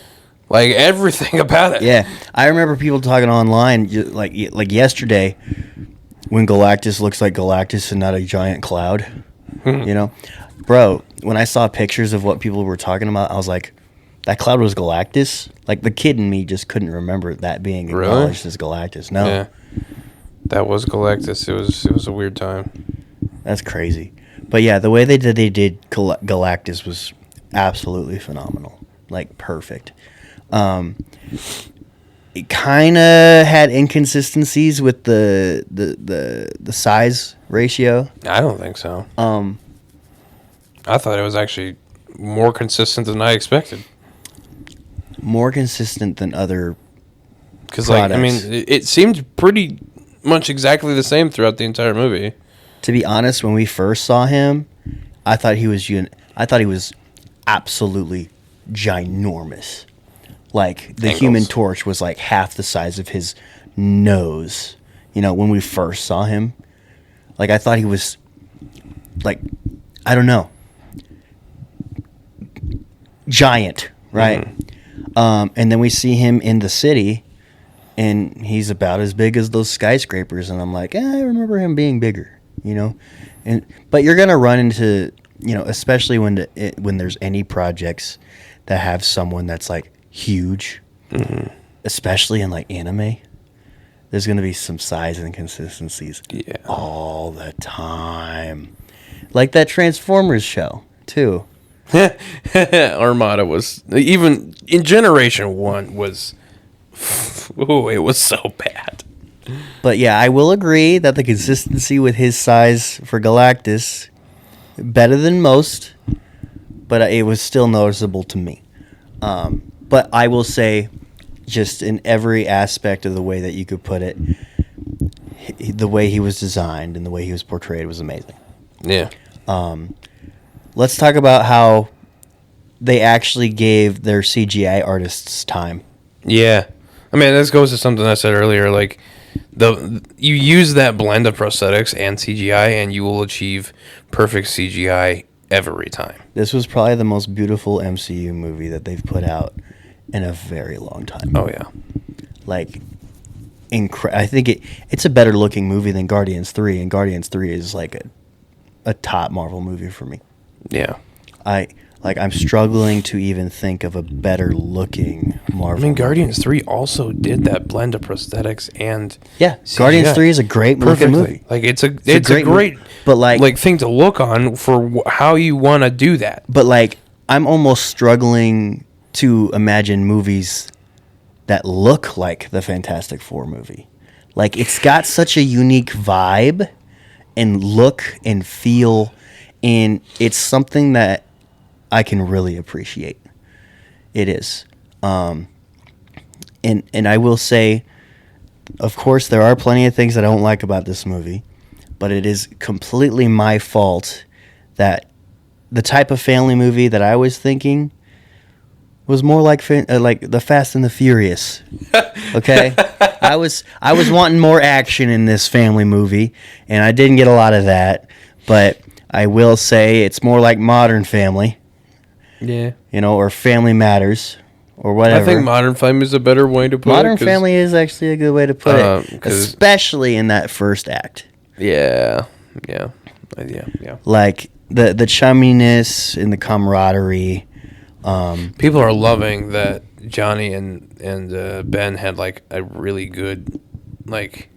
Like everything about it. Yeah, I remember people talking online like yesterday when Galactus looks like Galactus and not a giant cloud. Bro, when I saw pictures of what people were talking about, I was like, that cloud was Galactus? Like the kid in me just couldn't remember that being acknowledged as Galactus. No. Yeah. That was Galactus. It was a weird time. That's crazy. But yeah, the way they did Galactus was absolutely phenomenal. Like perfect. It kind of had inconsistencies with the size ratio. I don't think so. I thought it was actually more consistent than I expected. More consistent than other Because, products. it seemed pretty much exactly the same throughout the entire movie. To be honest, when we first saw him, I thought he was absolutely ginormous. Like the Angles. Human Torch was like half the size of his nose. When we first saw him, like I thought he was like, I don't know, giant, right? And then we see him in the city, and he's about as big as those skyscrapers, and I'm like, I remember him being bigger, but you're gonna run into, especially when there's any projects that have someone that's like huge, especially in like anime, there's gonna be some size inconsistencies all the time, like that Transformers show too. Armada was, even in Generation 1, was, it was so bad. But yeah, I will agree that the consistency with his size for Galactus, better than most, but it was still noticeable to me. But I will say, just in every aspect of the way that you could put it, the way he was designed and the way he was portrayed was amazing. Yeah. Let's talk about how they actually gave their CGI artists time. Yeah. I mean, this goes to something I said earlier. Like, you use that blend of prosthetics and CGI, and you will achieve perfect CGI every time. This was probably the most beautiful MCU movie that they've put out in a very long time. Oh yeah, Like, I think it's a better looking movie than Guardians 3, and Guardians 3 is like a top Marvel movie for me. yeah. I'm struggling to even think of a better looking Marvel. I mean, movie. Guardians 3 also did that blend of prosthetics and Yeah, CGI. Guardians 3 is a great looking Perfectly. movie. Like it's a great great movie. But like thing to look on for how you want to do that. But like, I'm almost struggling to imagine movies that look like the Fantastic Four movie. Like, it's got such a unique vibe and look and feel, and it's something that I can really appreciate. It is. And I will say, of course, there are plenty of things that I don't like about this movie, but it is completely my fault that the type of family movie that I was thinking was more like the Fast and the Furious. Okay, I was wanting more action in this family movie, and I didn't get a lot of that. But I will say it's more like Modern Family, Yeah. or Family Matters, or whatever. I think Modern Family is a better way to put it. Modern Family is actually a good way to put it, 'cause- especially in that first act. Yeah. Yeah. Yeah. Like the chumminess and the camaraderie. People are loving that Johnny and Ben had like a really good like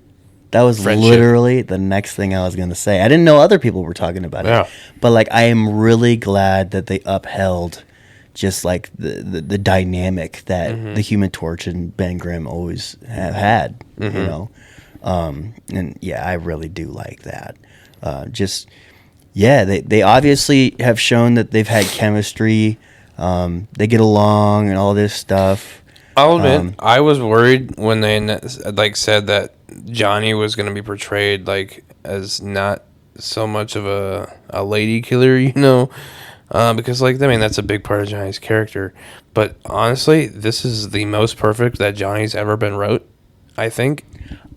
That was friendship. literally the next thing I was going to say. I didn't know other people were talking about Yeah. it. But like, I am really glad that they upheld just like the dynamic that the Human Torch and Ben Grimm always have had, and yeah, I really do like that. They obviously have shown that they've had chemistry. They get along and all this stuff. I'll admit, I was worried when they said that Johnny was going to be portrayed like as not so much of a lady killer, because that's a big part of Johnny's character. But honestly, this is the most perfect that Johnny's ever been wrote, I think.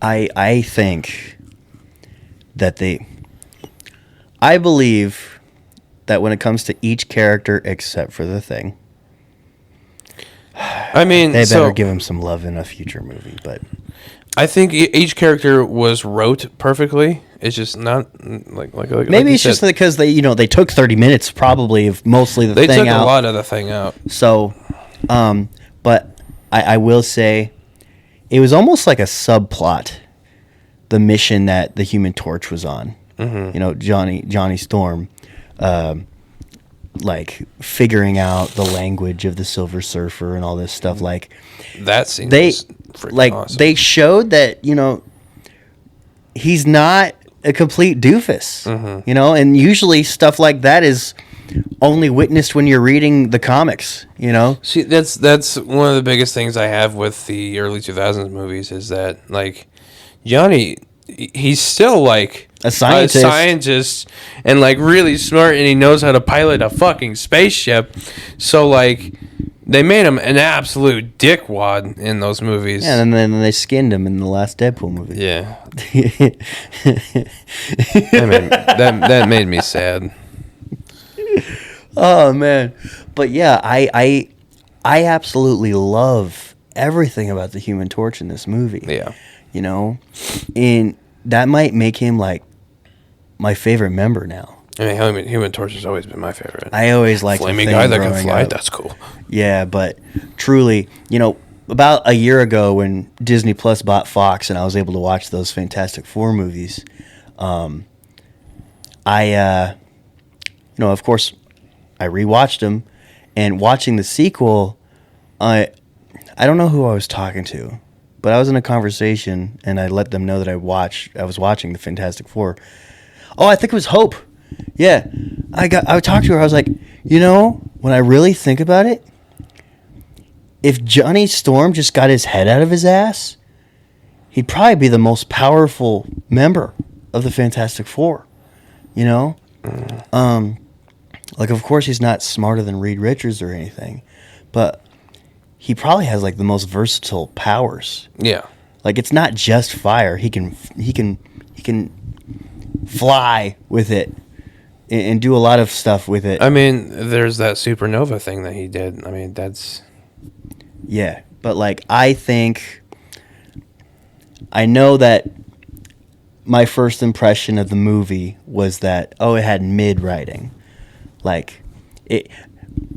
I think that I believe that when it comes to each character except for the Thing, I mean, they better give him some love in a future movie. But I think each character was wrote perfectly. It's just not like maybe it's just because they took 30 minutes probably of mostly the they Thing took out. a lot of the Thing out. So, but I will say, it was almost like a subplot, the mission that the Human Torch was on. Johnny Storm, like figuring out the language of the Silver Surfer and all this stuff. Like That scene they, was freaking like awesome. they showed that he's not a complete doofus. And usually stuff like that is only witnessed when you're reading the comics. See, that's one of the biggest things I have with the early 2000s movies is that, like, Johnny, he's still, like, A scientist. a scientist and, like, really smart, and he knows how to pilot a fucking spaceship. So, like, they made him an absolute dickwad in those movies. Yeah, and then they skinned him in the last Deadpool movie. Yeah. That made me sad. Oh man, but yeah, I absolutely love everything about the Human Torch in this movie. Yeah. And that might make him like my favorite member now. I mean, Human Torch has always been my favorite. I always liked the Flaming Thing guy that can growing fly. up. That's cool. Yeah, but truly, about a year ago when Disney Plus bought Fox and I was able to watch those Fantastic Four movies, of course, I rewatched them, and watching the sequel, I don't know who I was talking to, but I was in a conversation and I let them know that I was watching the Fantastic Four. Oh, I think it was Hope. Yeah, I talked to her. I was like, when I really think about it, if Johnny Storm just got his head out of his ass, he'd probably be the most powerful member of the Fantastic Four. Like, of course, he's not smarter than Reed Richards or anything, but he probably has like the most versatile powers. Yeah. Like it's not just fire. He can fly with it and do a lot of stuff with it. I mean, there's that supernova thing that he did. I mean, that's... Yeah, but like I know that my first impression of the movie was that it had mid writing. Like it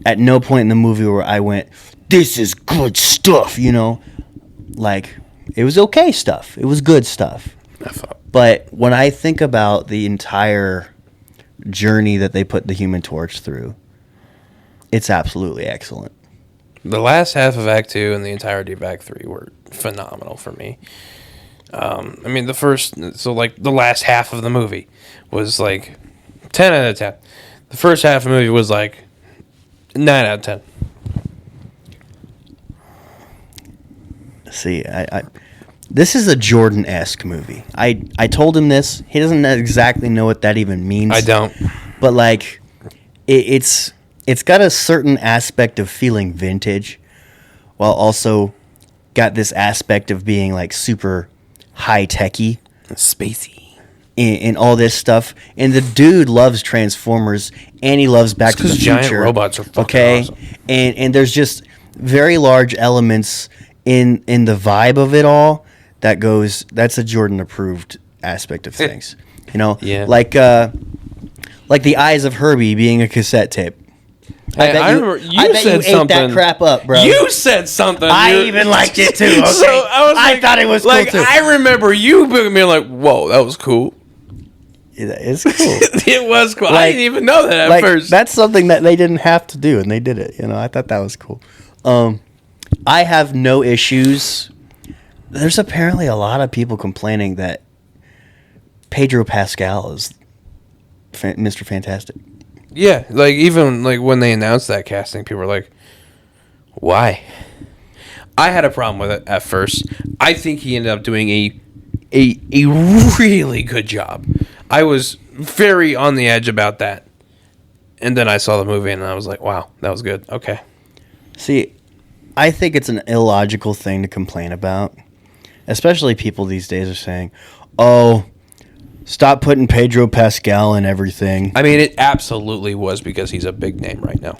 at no point in the movie where I went, this is good stuff, you know? Like it was okay stuff. It was good stuff. But when I think about the entire journey that they put the Human Torch through, it's absolutely excellent. The last half of Act 2 and the entirety of Act 3 were phenomenal for me. I mean, the last half of the movie was like 10 out of 10. The first half of the movie was like 9 out of 10. See, this is a Jordan-esque movie. I told him this. He doesn't exactly know what that even means. I don't. But like, it's got a certain aspect of feeling vintage, while also got this aspect of being like super high-techy, Spacey. and all this stuff. And the dude loves Transformers, and he loves Back to the 'cause Future. giant robots are fucking awesome. And there's just very large elements in the vibe of it all that's a Jordan approved aspect of things. You know, Yeah. like the Eyes of Herbie being a cassette tape. Hey, I remember you bet said you something. ate that crap up, bro. You said something. I You're- even liked it too. Okay? So I thought it was like, cool too. I remember you being like, "Whoa, that was cool." It's cool. It was cool. I Like- didn't even know that at Like, first. that's something that they didn't have to do, and they did it. You know, I thought that was cool. I have no issues. There's apparently a lot of people complaining that Pedro Pascal is Mr. Fantastic. Yeah, like even like when they announced that casting, people were like, "Why?" I had a problem with it at first. I think he ended up doing a really good job. I was very on the edge about that, and then I saw the movie and I was like, "Wow, that was good." Okay. See, I think it's an illogical thing to complain about, especially people these days are saying, "Oh, stop putting Pedro Pascal in everything." I mean, it absolutely was because he's a big name right now.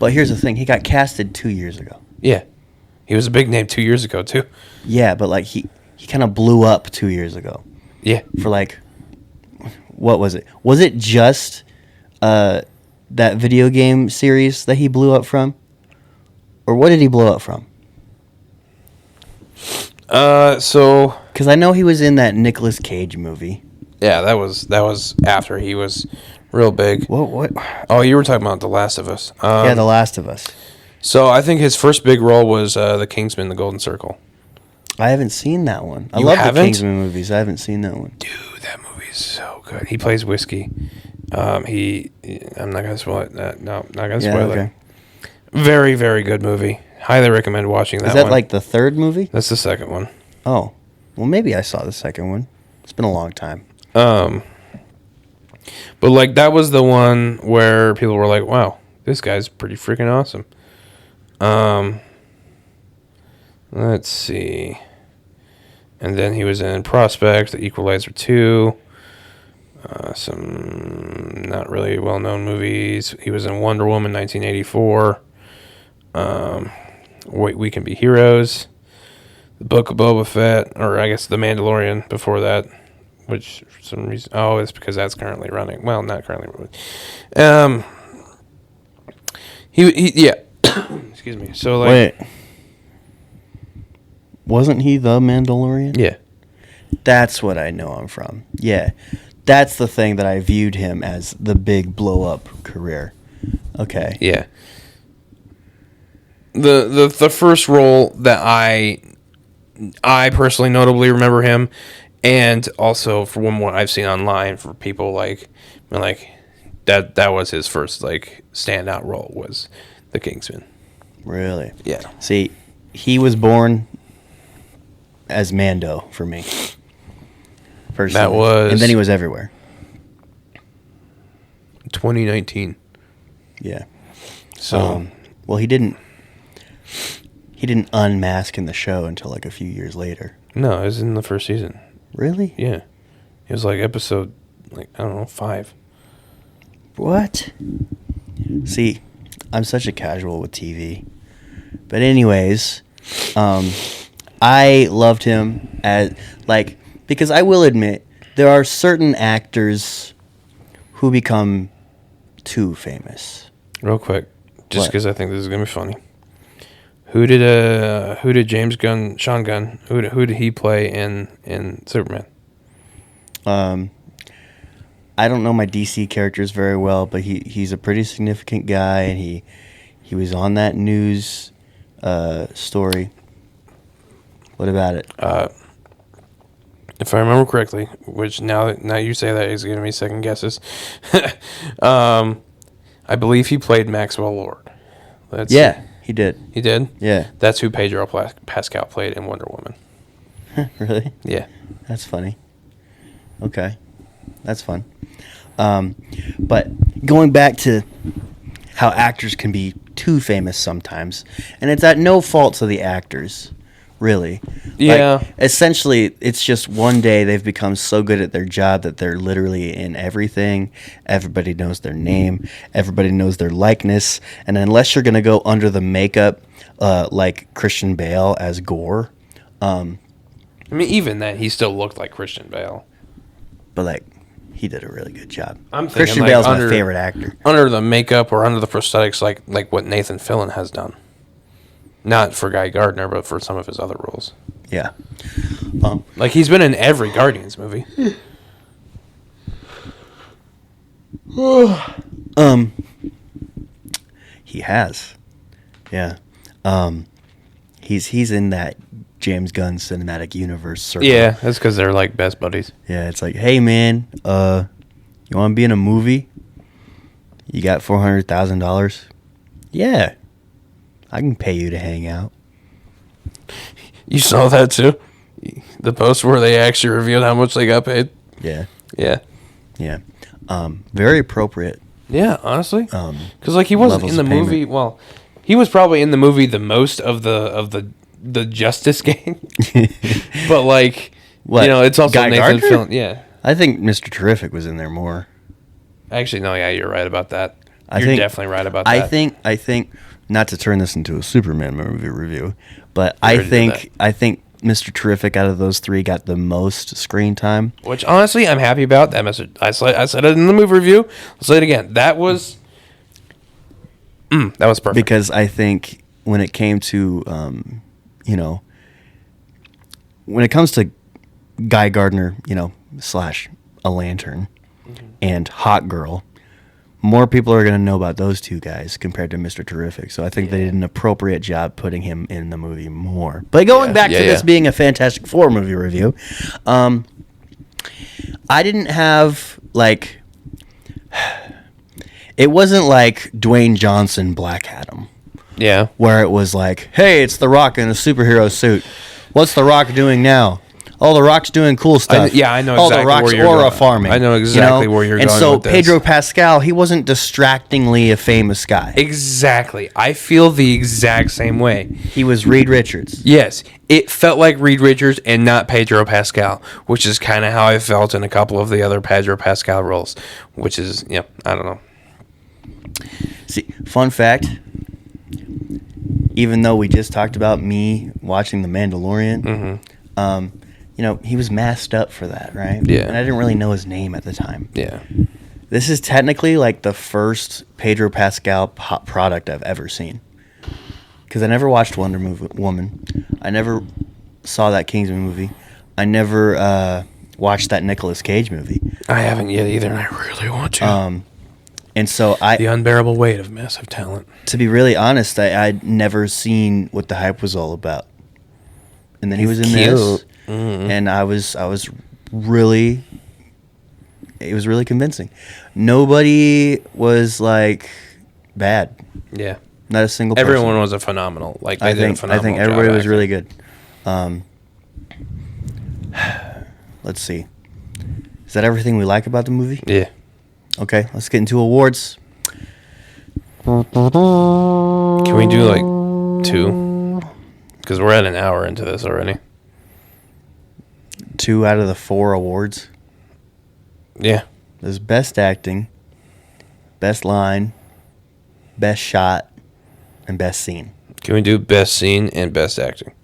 But here's the thing: he got casted 2 years ago. Yeah, he was a big name 2 years ago too. Yeah, but like he kind of blew up 2 years ago Yeah. for like, what was it? Was it just that video game series that he blew up from, or what did he blow up from? So Because I know he was in that Nicolas Cage movie. yeah, that was after he was real big. What? Oh, you were talking about The Last of Us. Yeah, The Last of Us. So I think his first big role was The Kingsman: The Golden Circle. I haven't seen that one. I You love haven't? the Kingsman movies. I haven't seen that one. Dude, that movie is so good. He plays whiskey. I'm not gonna spoil it. No, not gonna Yeah, spoil okay. it. Very, very good movie. Highly recommend watching that. Is that one. like the third movie? That's the second one. Oh, well, maybe I saw the second one. It's been a long time. But like that was the one where people were like, "Wow, this guy's pretty freaking awesome." Let's see. And then he was in Prospect, The Equalizer 2, some not really well-known movies. He was in Wonder Woman 1984. We Can Be Heroes, The Book of Boba Fett, or I guess The Mandalorian before that, which for some reason, it's because that's currently running. Well, not currently running. Yeah. Excuse me. So like, Wait. Wasn't he the Mandalorian? yeah. That's what I know him from. Yeah. That's the thing that I viewed him as, the big blow-up career. Okay. Yeah. The first role that I personally notably remember him, and also for one more I've seen online for people like that was his first like standout role was The Kingsman. Really? Yeah. See, he was born as Mando for me. Personally. That was- And then he was everywhere. 2019. Yeah. So Well, he didn't He didn't unmask in the show until like a few years later. No, it was in the first season. Really? Yeah. It was like episode, like, I don't know, 5. What? See, I'm such a casual with TV. But anyways, I loved him as, like, because I will admit, there are certain actors who become too famous. Real quick, just What? because I think this is gonna be funny. Who did Sean Gunn? Who did he play in Superman? I don't know my DC characters very well, but he's a pretty significant guy, and he was on that news story. What about it? If I remember correctly, which now you say that is giving me second guesses. I believe he played Maxwell Lord. Yeah, he did. He did? Yeah. That's who Pedro Pascal played in Wonder Woman. Really? Yeah. That's funny. Okay. That's fun. But going back to how actors can be too famous sometimes, and it's at no fault to the actors, really. Yeah. Like, essentially, it's just one day they've become so good at their job that they're literally in everything. Everybody knows their name. Everybody knows their likeness. And unless you're going to go under the makeup, like Christian Bale as Gore, I mean, even then, he still looked like Christian Bale. but like, he did a really good job. I'm thinking, Christian like, Bale's under- my favorite actor. Under the makeup or under the prosthetics, like what Nathan Fillion has done. Not for Guy Gardner, but for some of his other roles. Yeah. Like, he's been in every Guardians movie. He has. Yeah. He's in that James Gunn cinematic universe circle. Yeah, that's because they're like best buddies. Yeah, it's like, hey man, you want to be in a movie? You got $400,000? Yeah. I can pay you to hang out. You saw that too? The post where they actually revealed how much they got paid? Yeah. Yeah. Yeah. Very appropriate. Yeah, honestly. Because like he wasn't levels in the of movie. payment. Well, he was probably in the movie the most of the Justice Gang. But like, What, you know, it's also Guy Nathan Gardner? Fillion. Yeah. I think Mr. Terrific was in there more. Actually, no. Yeah, you're right about that. I You're think- definitely right about that. I think not to turn this into a Superman movie review, but We I already did think Mr. Terrific out of those three got the most screen time. Which honestly, I'm happy about that message. I said it in the movie review. I'll say it again. That was perfect. Because I think when it came to, when it comes to Guy Gardner, / a Lantern and Hot Girl, more people are going to know about those two guys compared to Mr. Terrific. So I think they did an appropriate job putting him in the movie more. But going back to this being a Fantastic Four movie review, I didn't have, like, it wasn't like Dwayne Johnson Black Adam, yeah. where it was like, hey, it's The Rock in a superhero suit. What's The Rock doing now? Oh, The Rock's doing cool stuff. I know Oh, exactly The Rock's where you're aura going. farming. I know exactly where you're and going so with this. Pedro Pascal, he wasn't distractingly a famous guy. Exactly. I feel the exact same way. He was Reed Richards. Yes, it felt like Reed Richards and not Pedro Pascal, which is kind of how I felt in a couple of the other Pedro Pascal roles, which is, I don't know. See, fun fact, even though we just talked about me watching The Mandalorian, he was masked up for that, right? Yeah. And I didn't really know his name at the time. Yeah. This is technically like the first Pedro Pascal product I've ever seen. Because I never watched Wonder Woman. I never saw that Kingsman movie. I never watched that Nicolas Cage movie. I haven't yet either, and I really want to. And so The unbearable weight of massive talent. to be really honest, I'd never seen what the hype was all about. And then he was in this, and I was really, it was really convincing. Nobody was like bad. Yeah. Not a single person. Everyone was a phenomenal. Like, they did a I phenomenal think job everybody was acting. really good. Let's see. Is that everything we like about the movie? Yeah. Okay, let's get into awards. Can we do like 2? Because we're at an hour into this already. 2 out of the 4 awards. Yeah. There's best acting, best line, best shot, and best scene. Can we do best scene and best acting?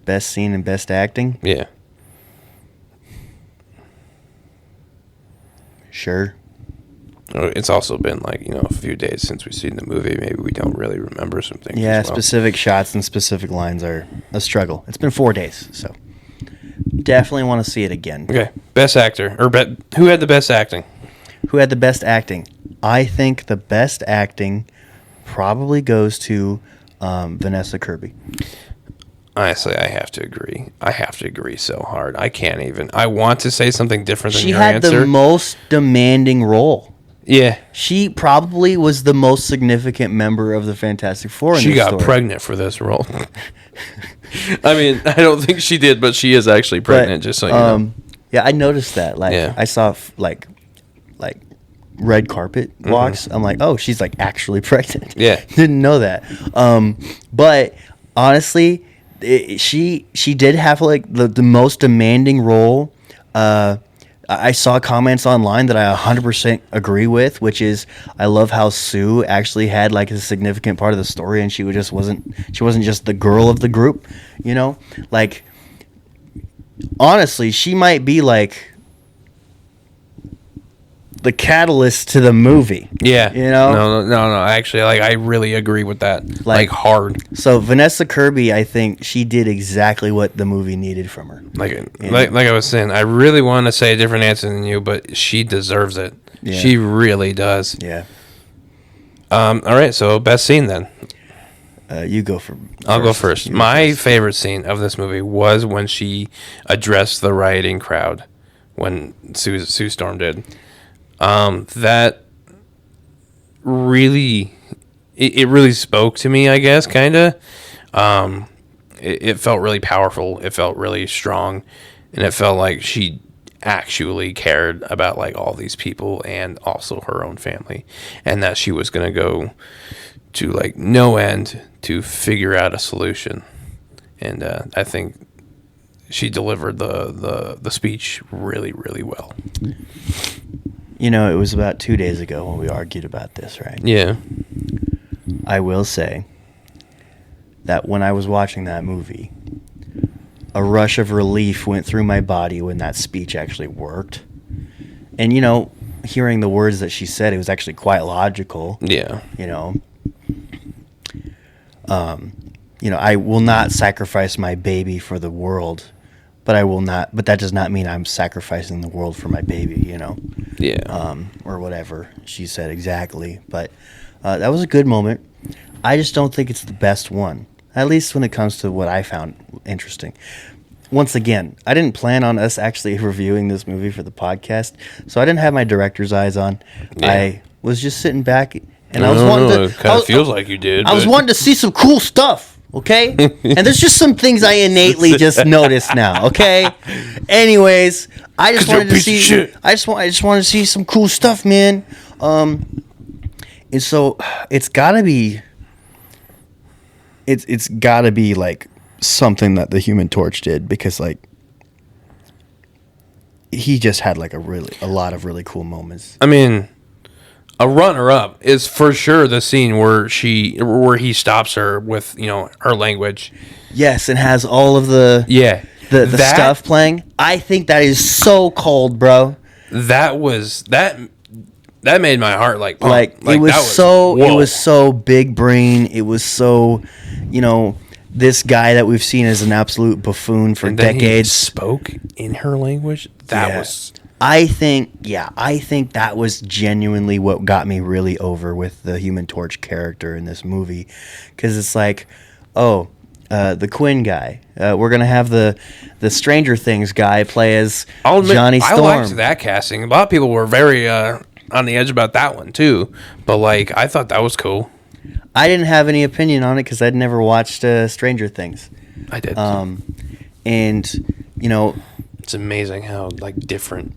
Best scene and best acting? Yeah. Sure. It's also been like, a few days since we've seen the movie. Maybe we don't really remember some things. Yeah, as well. specific shots and specific lines are a struggle. It's been 4 days, so definitely want to see it again. Okay. Best actor. Who had the best acting? Who had the best acting? I think the best acting probably goes to Vanessa Kirby. Honestly, I have to agree. I have to agree so hard. I can't even. I want to say something different than She your had answer. the most demanding role. Yeah. She probably was the most significant member of the Fantastic Four in She this got story. pregnant for this role. I mean, I don't think she did, but she is actually pregnant, just so you know. Yeah, I noticed that. Like, Yeah. I saw like red carpet walks. I'm like, oh, she's like actually pregnant. Yeah. Didn't know that. But honestly, she did have like the most demanding role. I saw comments online that I 100% agree with, which is I love how Sue actually had like a significant part of the story, and she wasn't just the girl of the group, Like, honestly, she might be like the catalyst to the movie. Yeah. No. Actually, I really agree with that. Like hard. So Vanessa Kirby, I think she did exactly what the movie needed from her. Like I was saying, I really want to say a different answer than you, but she deserves it. Yeah. She really does. Yeah. All right. So best scene then. You go for. I'll go first. My favorite scene of this movie was when she addressed the rioting crowd, when Sue Storm did. That really, it really spoke to me, I guess, kind of. It felt really powerful. It felt really strong, and it felt like she actually cared about like all these people and also her own family, and that she was gonna go to like no end to figure out a solution. And I think she delivered the speech really, really well. It was about 2 days ago when we argued about this, right? Yeah. I will say that when I was watching that movie, a rush of relief went through my body when that speech actually worked. And, hearing the words that she said, it was actually quite logical. Yeah. I will not sacrifice my baby for the world, but that does not mean I'm sacrificing the world for my baby, Yeah. or whatever she said exactly. But that was a good moment. I just don't think it's the best one, at least when it comes to what I found interesting. Once again, I didn't plan on us actually reviewing this movie for the podcast, so I didn't have my director's eyes on. Yeah. I was just sitting back, and I I was wanting to. It kind of feels like you did. I was wanting to see some cool stuff. Okay, and there's just some things I innately just noticed now. Okay, anyways, I just wanted to see. I just wanted to see some cool stuff, man. And so it's gotta be. It's gotta be like something that the Human Torch did, because like he just had like a lot of really cool moments. I mean, a runner-up is for sure the scene where he stops her with her language. Yes, and has all of the the stuff playing. I think that is so cold, bro. That made my heart like pump. Like it was so big brain. It was so, this guy that we've seen as an absolute buffoon for and then decades he spoke in her language. That was. I think that was genuinely what got me really over with the Human Torch character in this movie, because it's like, the Quinn guy. We're gonna have the Stranger Things guy play as Johnny Storm. I liked that casting. A lot of people were very on the edge about that one too, but like I thought that was cool. I didn't have any opinion on it because I'd never watched Stranger Things. I did. And it's amazing how like different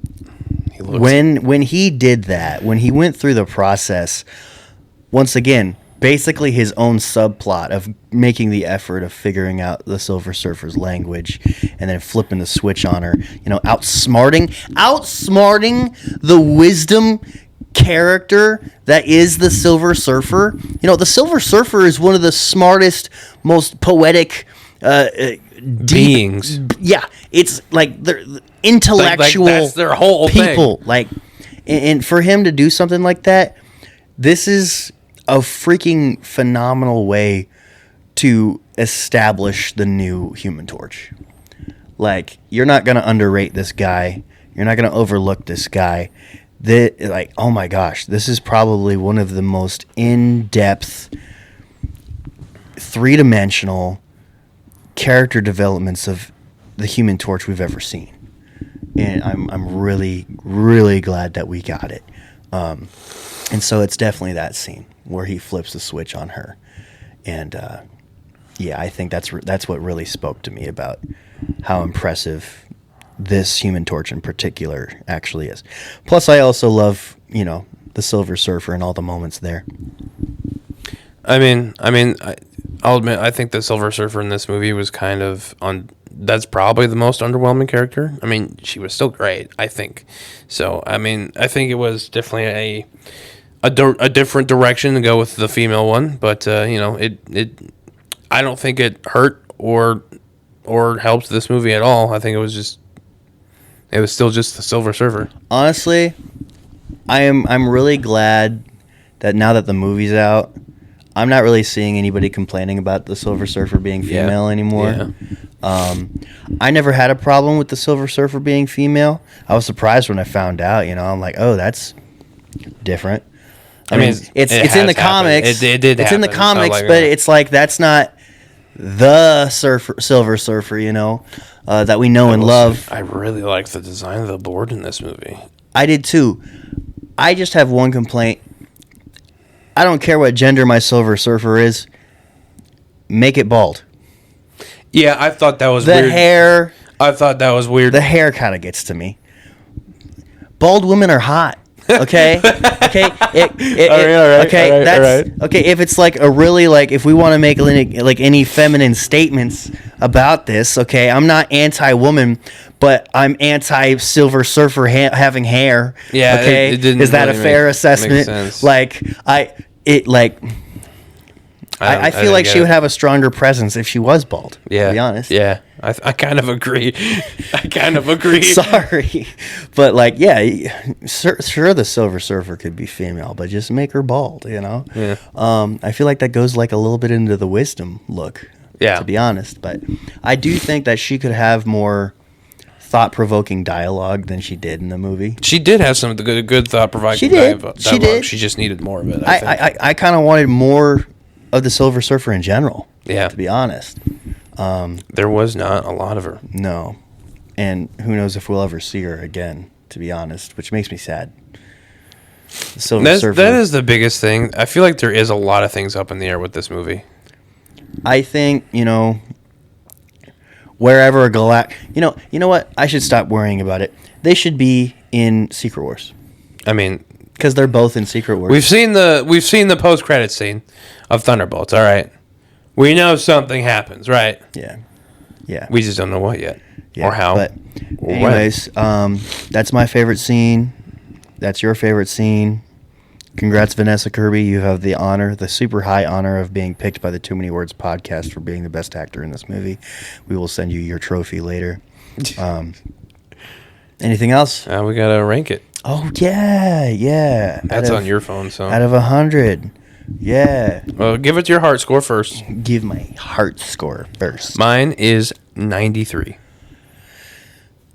he looks. When he did that, when he went through the process, once again, basically his own subplot of making the effort of figuring out the Silver Surfer's language and then flipping the switch on her, outsmarting the wisdom character that is the Silver Surfer. The Silver Surfer is one of the smartest, most poetic beings. Yeah, it's like they're intellectual that's their whole people. thing. Like, and for him to do something like that, this is a freaking phenomenal way to establish the new Human Torch. Like, you're not gonna underrate this guy. You're not gonna overlook this guy. Oh my gosh, this is probably one of the most in-depth, three-dimensional character developments of the Human Torch we've ever seen, and I'm really, really glad that we got it. And so it's definitely that scene where he flips the switch on her, and I think that's what really spoke to me about how impressive this Human Torch in particular actually is. Plus, I also love the Silver Surfer and all the moments there. I'll admit, I think the Silver Surfer in this movie was kind of that's probably the most underwhelming character. I mean, she was still great, I think. So, I think it was definitely a different direction to go with the female one, but it I don't think it hurt or helped this movie at all. I think it was still just the Silver Surfer. Honestly, I'm really glad that now that the movie's out, I'm not really seeing anybody complaining about the Silver Surfer being female anymore. Yeah. I never had a problem with the Silver Surfer being female. I was surprised when I found out. I'm like, oh, that's different. I mean, it's in the comics. It did. It's in the comics, but it's like that's not the Silver Surfer, that we know and love. I really like the design of the board in this movie. I did too. I just have one complaint. I don't care what gender my Silver Surfer is. Make it bald. Yeah, I thought that was the weird. hair. I thought that was weird. The hair kind of gets to me. Bald women are hot. Okay. Okay. Okay. If it's like a really if we want to make any feminine statements about this, okay, I'm not anti-woman, but I'm anti-Silver Surfer having hair. Yeah. Okay. It didn't Is that really a fair assessment? Sense. I feel like she would have a stronger presence if she was bald. Yeah. To be honest. Yeah. I kind of agree. Sorry. But sure the Silver Surfer could be female, but just make her bald, Yeah. I feel like that goes a little bit into the wisdom look. Yeah. To be honest. But I do think that she could have more thought-provoking dialogue than she did in the movie. She did have some of the good thought-provoking dialogue. She did. She just needed more of it, I think. I kind of wanted more of the Silver Surfer in general. Yeah. To be honest. There was not a lot of her. No. And who knows if we'll ever see her again, to be honest, which makes me sad. The Silver Surfer. That is the biggest thing. I feel like there is a lot of things up in the air with this movie. I think, wherever a you know what? I should stop worrying about it. They should be in Secret Wars. Because they're both in Secret Wars. We've seen the post-credit scene of Thunderbolts, all right? We know something happens, right? Yeah. Yeah. We just don't know what yet. Yeah, or how. But or anyways, that's my favorite scene. That's your favorite scene. Congrats, Vanessa Kirby. You have the super high honor of being picked by the Too Many Words podcast for being the best actor in this movie. We will send you your trophy later. Anything else? We got to rank it. Oh, yeah. That's on your phone, so. Out of 100. Yeah. Well, give it your heart score first. Give my heart score first. Mine is 93.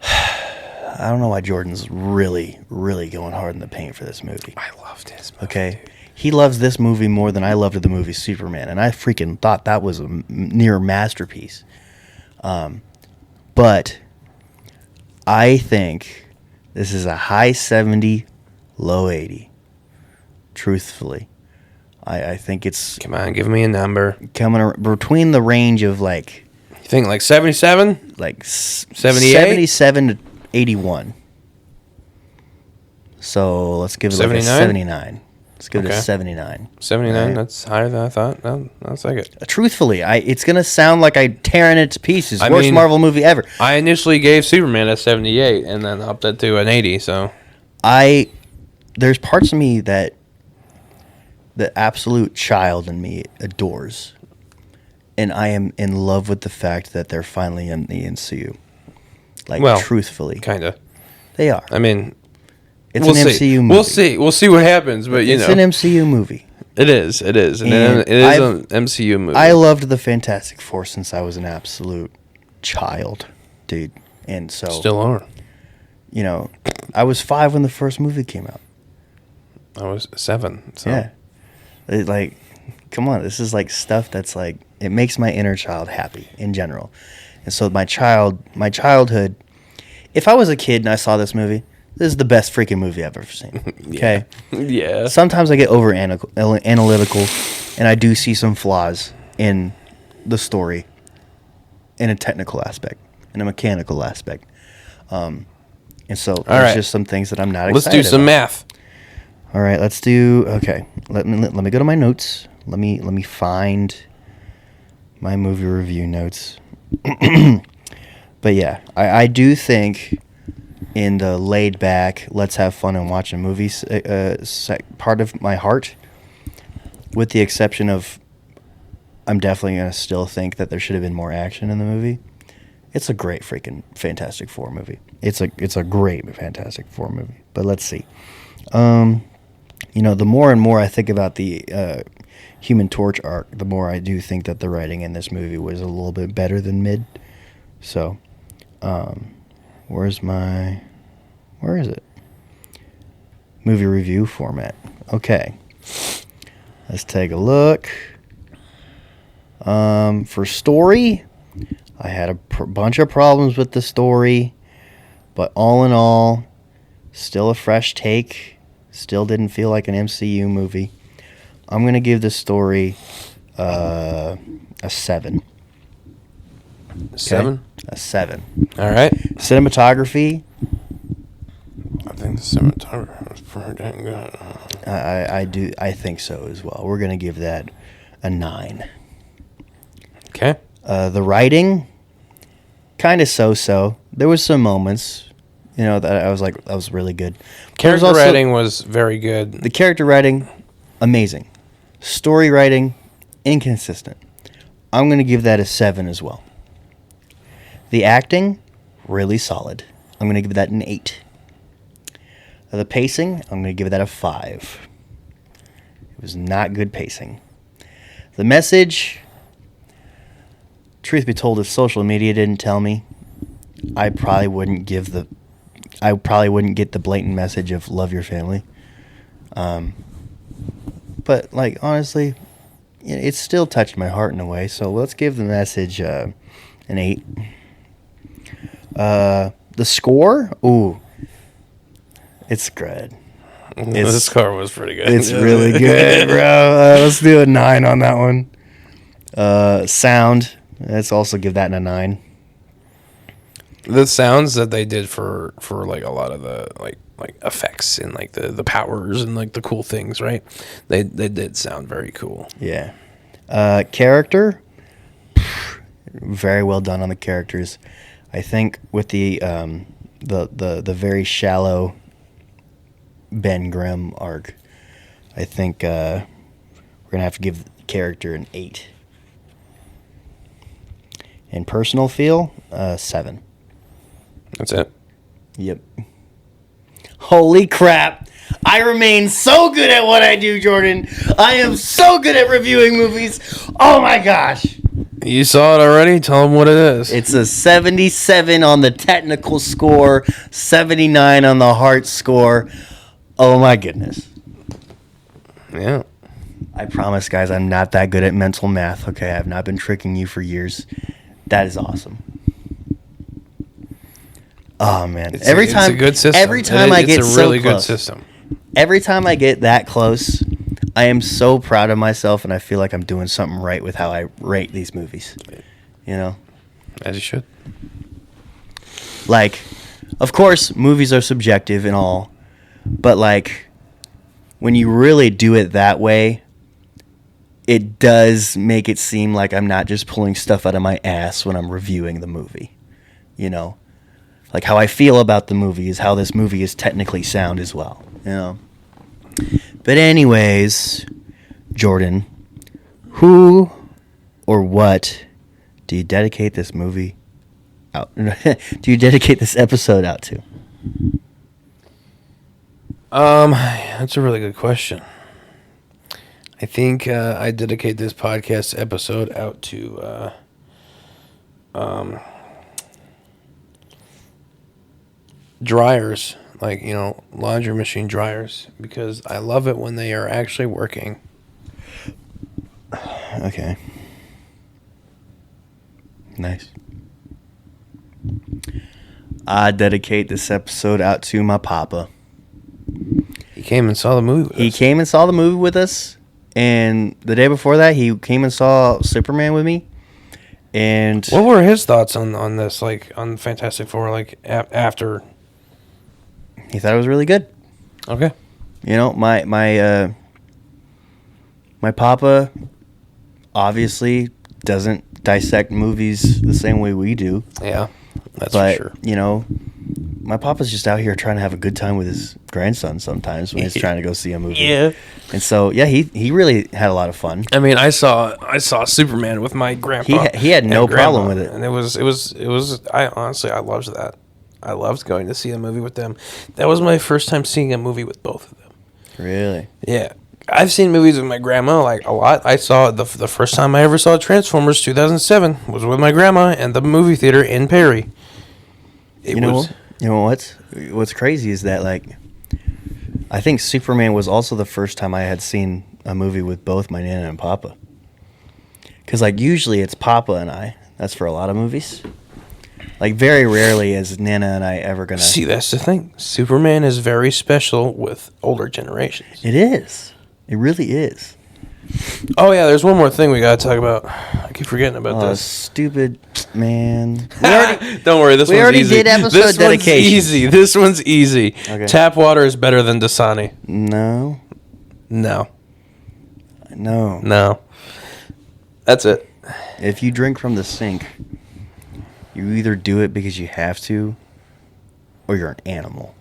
I don't know why Jordan's really, really going hard in the paint for this movie. I loved his movie. Okay. Dude. He loves this movie more than I loved the movie Superman, and I freaking thought that was a near masterpiece. But I think this is a high 70, low 80. Truthfully. I think it's... Come on, give me a number. Coming between the range of You think 77? 78? 77 to 81. So let's give it 79? 79. Let's give it Okay. a 79. 79. Alright. That's higher than I thought. That's like it. Truthfully, it's gonna sound like I tearing it to pieces. I Worst mean- Marvel movie ever. I initially gave Superman a 78 and then upped it to an 80. So There's parts of me that the absolute child in me adores, and I am in love with the fact that they're finally in the MCU. Like, Well, truthfully, kind of. they are. I mean, It's we'll an see. MCU movie. We'll see. We'll see what happens. But It's you know, an MCU movie. it is. It is. And And it is an MCU movie. I loved the Fantastic Four since I was an absolute child, dude. And so, Still are. you know, I was 5 when the first movie came out. I was 7. So. Yeah. Like, come on, this is like stuff that's like, it makes my inner child happy in general. And so my childhood, if I was a kid and I saw this movie, this is the best freaking movie I've ever seen. Okay. Yeah. Sometimes I get over analytical and I do see some flaws in the story, in a technical aspect, in a mechanical aspect. And so there's right. just some things that I'm not Let's excited do some about. math. All right, let's do. Okay, let me go to my notes. Let me find my movie review notes. But yeah, I do think in the laid back, let's have fun and watch a movie part of my heart, with the exception of, I'm definitely gonna still think that there should have been more action in the movie. It's a great freaking Fantastic Four movie. It's a great Fantastic Four movie. But let's see. You know, the more and more I think about the Human Torch arc, the more I do think that the writing in this movie was a little bit better than mid. So, where is it? Movie review format. Okay. Let's take a look. For story, I had a bunch of problems with the story, but all in all, still a fresh take. Still didn't feel like an MCU movie. I'm going to give this story a 7. 7. Okay? A 7. All right. Cinematography, I think the cinematographer was pretty dang good. I think so as well. We're going to give that a 9. Okay. The writing, kind of so-so. There was some moments, you know, that I was like, that was really good. There's Character also- writing was very good. The character writing, amazing. Story writing, inconsistent. I'm going to give that a 7 as well. The acting, really solid. I'm going to give that an 8. The pacing, I'm going to give that a 5. It was not good pacing. The message, truth be told, if social media didn't tell me, I probably wouldn't get the blatant message of love your family. But like, honestly, it still touched my heart in a way. So let's give the message an 8. The score, ooh, it's good. This car was pretty good. It's really good, bro. Let's do a 9 on that one. Sound, let's also give that a 9. The sounds that they did for like a lot of the like effects and like the powers and like the cool things, right? They did sound very cool. Yeah. Character, very well done on the characters. I think with the very shallow Ben Grimm arc, I think we're gonna have to give the character an 8. And personal feel, 7. That's it. Yep. Holy crap. I remain so good at what I do, Jordan. I am so good at reviewing movies. Oh my gosh. You saw it already? Tell them what it is. It's a 77 on the technical score, 79 on the heart score. Oh my goodness. Yeah. I promise, guys, I'm not that good at mental math, okay? I have not been tricking you for years. That is awesome. Oh man! It's a good system. Every time I get it's a so really good close, system. every time I get that close, I am so proud of myself, and I feel like I'm doing something right with how I rate these movies. You know, As you should. like, of course, movies are subjective and all, but like, when you really do it that way, it does make it seem like I'm not just pulling stuff out of my ass when I'm reviewing the movie. You know, like how I feel about the movie is how this movie is technically sound as well. You know. But anyways, Jordan, who or what do you dedicate this movie out? Do you dedicate this episode out to? That's a really good question. I think I dedicate this podcast episode out to dryers, like, you know, laundry machine dryers, because I love it when they are actually working. Okay. Nice. I dedicate this episode out to my papa. He came and saw the movie with He us. came and saw the movie with us, and the day before that, he came and saw Superman with me. And What were his thoughts on this, like, on Fantastic Four, like, after? he thought it was really good. Okay. You know, my papa obviously doesn't dissect movies the same way we do. Yeah, that's But, for sure. you know, my papa's just out here trying to have a good time with his grandson sometimes when he's trying to go see a movie. Yeah. And so, yeah, he really had a lot of fun. I mean, I saw Superman with my grandpa. He had and no problem grandma, with it. and it was. I honestly, I loved that. I loved going to see a movie with them. That was my first time seeing a movie with both of them. Really? Yeah, I've seen movies with my grandma like a lot. I saw the first time I ever saw Transformers 2007 was with my grandma and the movie theater in Perry. You know what's crazy is that, like, I think Superman was also the first time I had seen a movie with both my Nana and Papa. Because, like, usually it's Papa and I. That's for a lot of movies. Like, very rarely is Nana and I ever going to... See, that's the thing. Superman is very special with older generations. It is. It really is. Oh, yeah, there's one more thing we got to talk about. I keep forgetting about Oh, this. stupid man. Don't worry, this we one's already easy. did episode this dedications. One's easy. This one's easy. Okay. Tap water is better than Dasani. No. No. No. No. That's it. If you drink from the sink, you either do it because you have to, or you're an animal.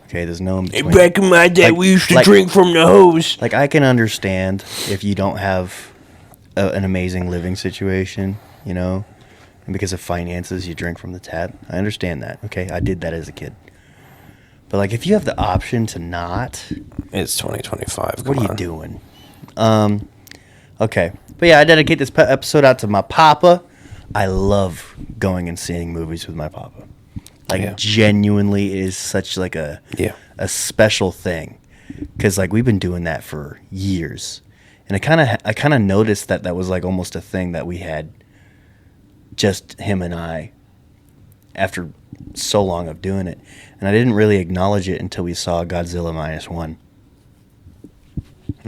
Okay, there's no in between. Back in my day, Like- we used to like- drink from the hose. Like, I can understand if you don't have an amazing living situation, you know, and because of finances, you drink from the tap. I understand that. Okay, I did that as a kid. But, like, if you have the option to not, It's 2025. what Come are on. you doing? Okay. But yeah, I dedicate this episode out to my papa. I love going and seeing movies with my papa. Like, Yeah. genuinely, it is such, like, a special thing. Because, like, we've been doing that for years. And I kind of noticed that was, like, almost a thing that we had, just him and I, after so long of doing it. And I didn't really acknowledge it until we saw Godzilla -1.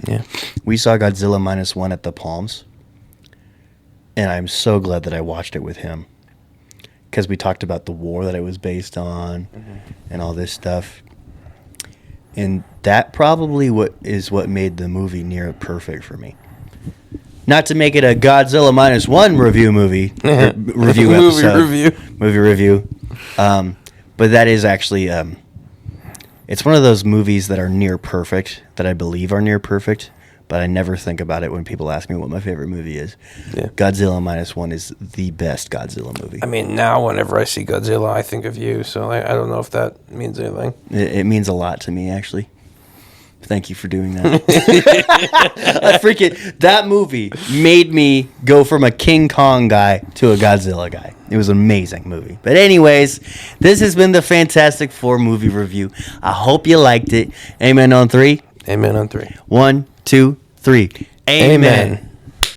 Yeah. We saw Godzilla -1 at the Palms, and I'm so glad that I watched it with him, because we talked about the war that it was based on, and all this stuff. And that probably what made the movie near perfect for me. Not to make it a Godzilla -1 review movie review episode, movie review, but that is actually it's one of those movies that are near perfect, that I believe are near perfect, but I never think about it when people ask me what my favorite movie is. Yeah. Godzilla -1 is the best Godzilla movie. I mean, now whenever I see Godzilla, I think of you. So I don't know if that means anything. It means a lot to me, actually. Thank you for doing that. That movie made me go from a King Kong guy to a Godzilla guy. It was an amazing movie. But anyways, this has been the Fantastic Four movie review. I hope you liked it. Amen on 3. Amen on 3. 1, 2, 3. Amen.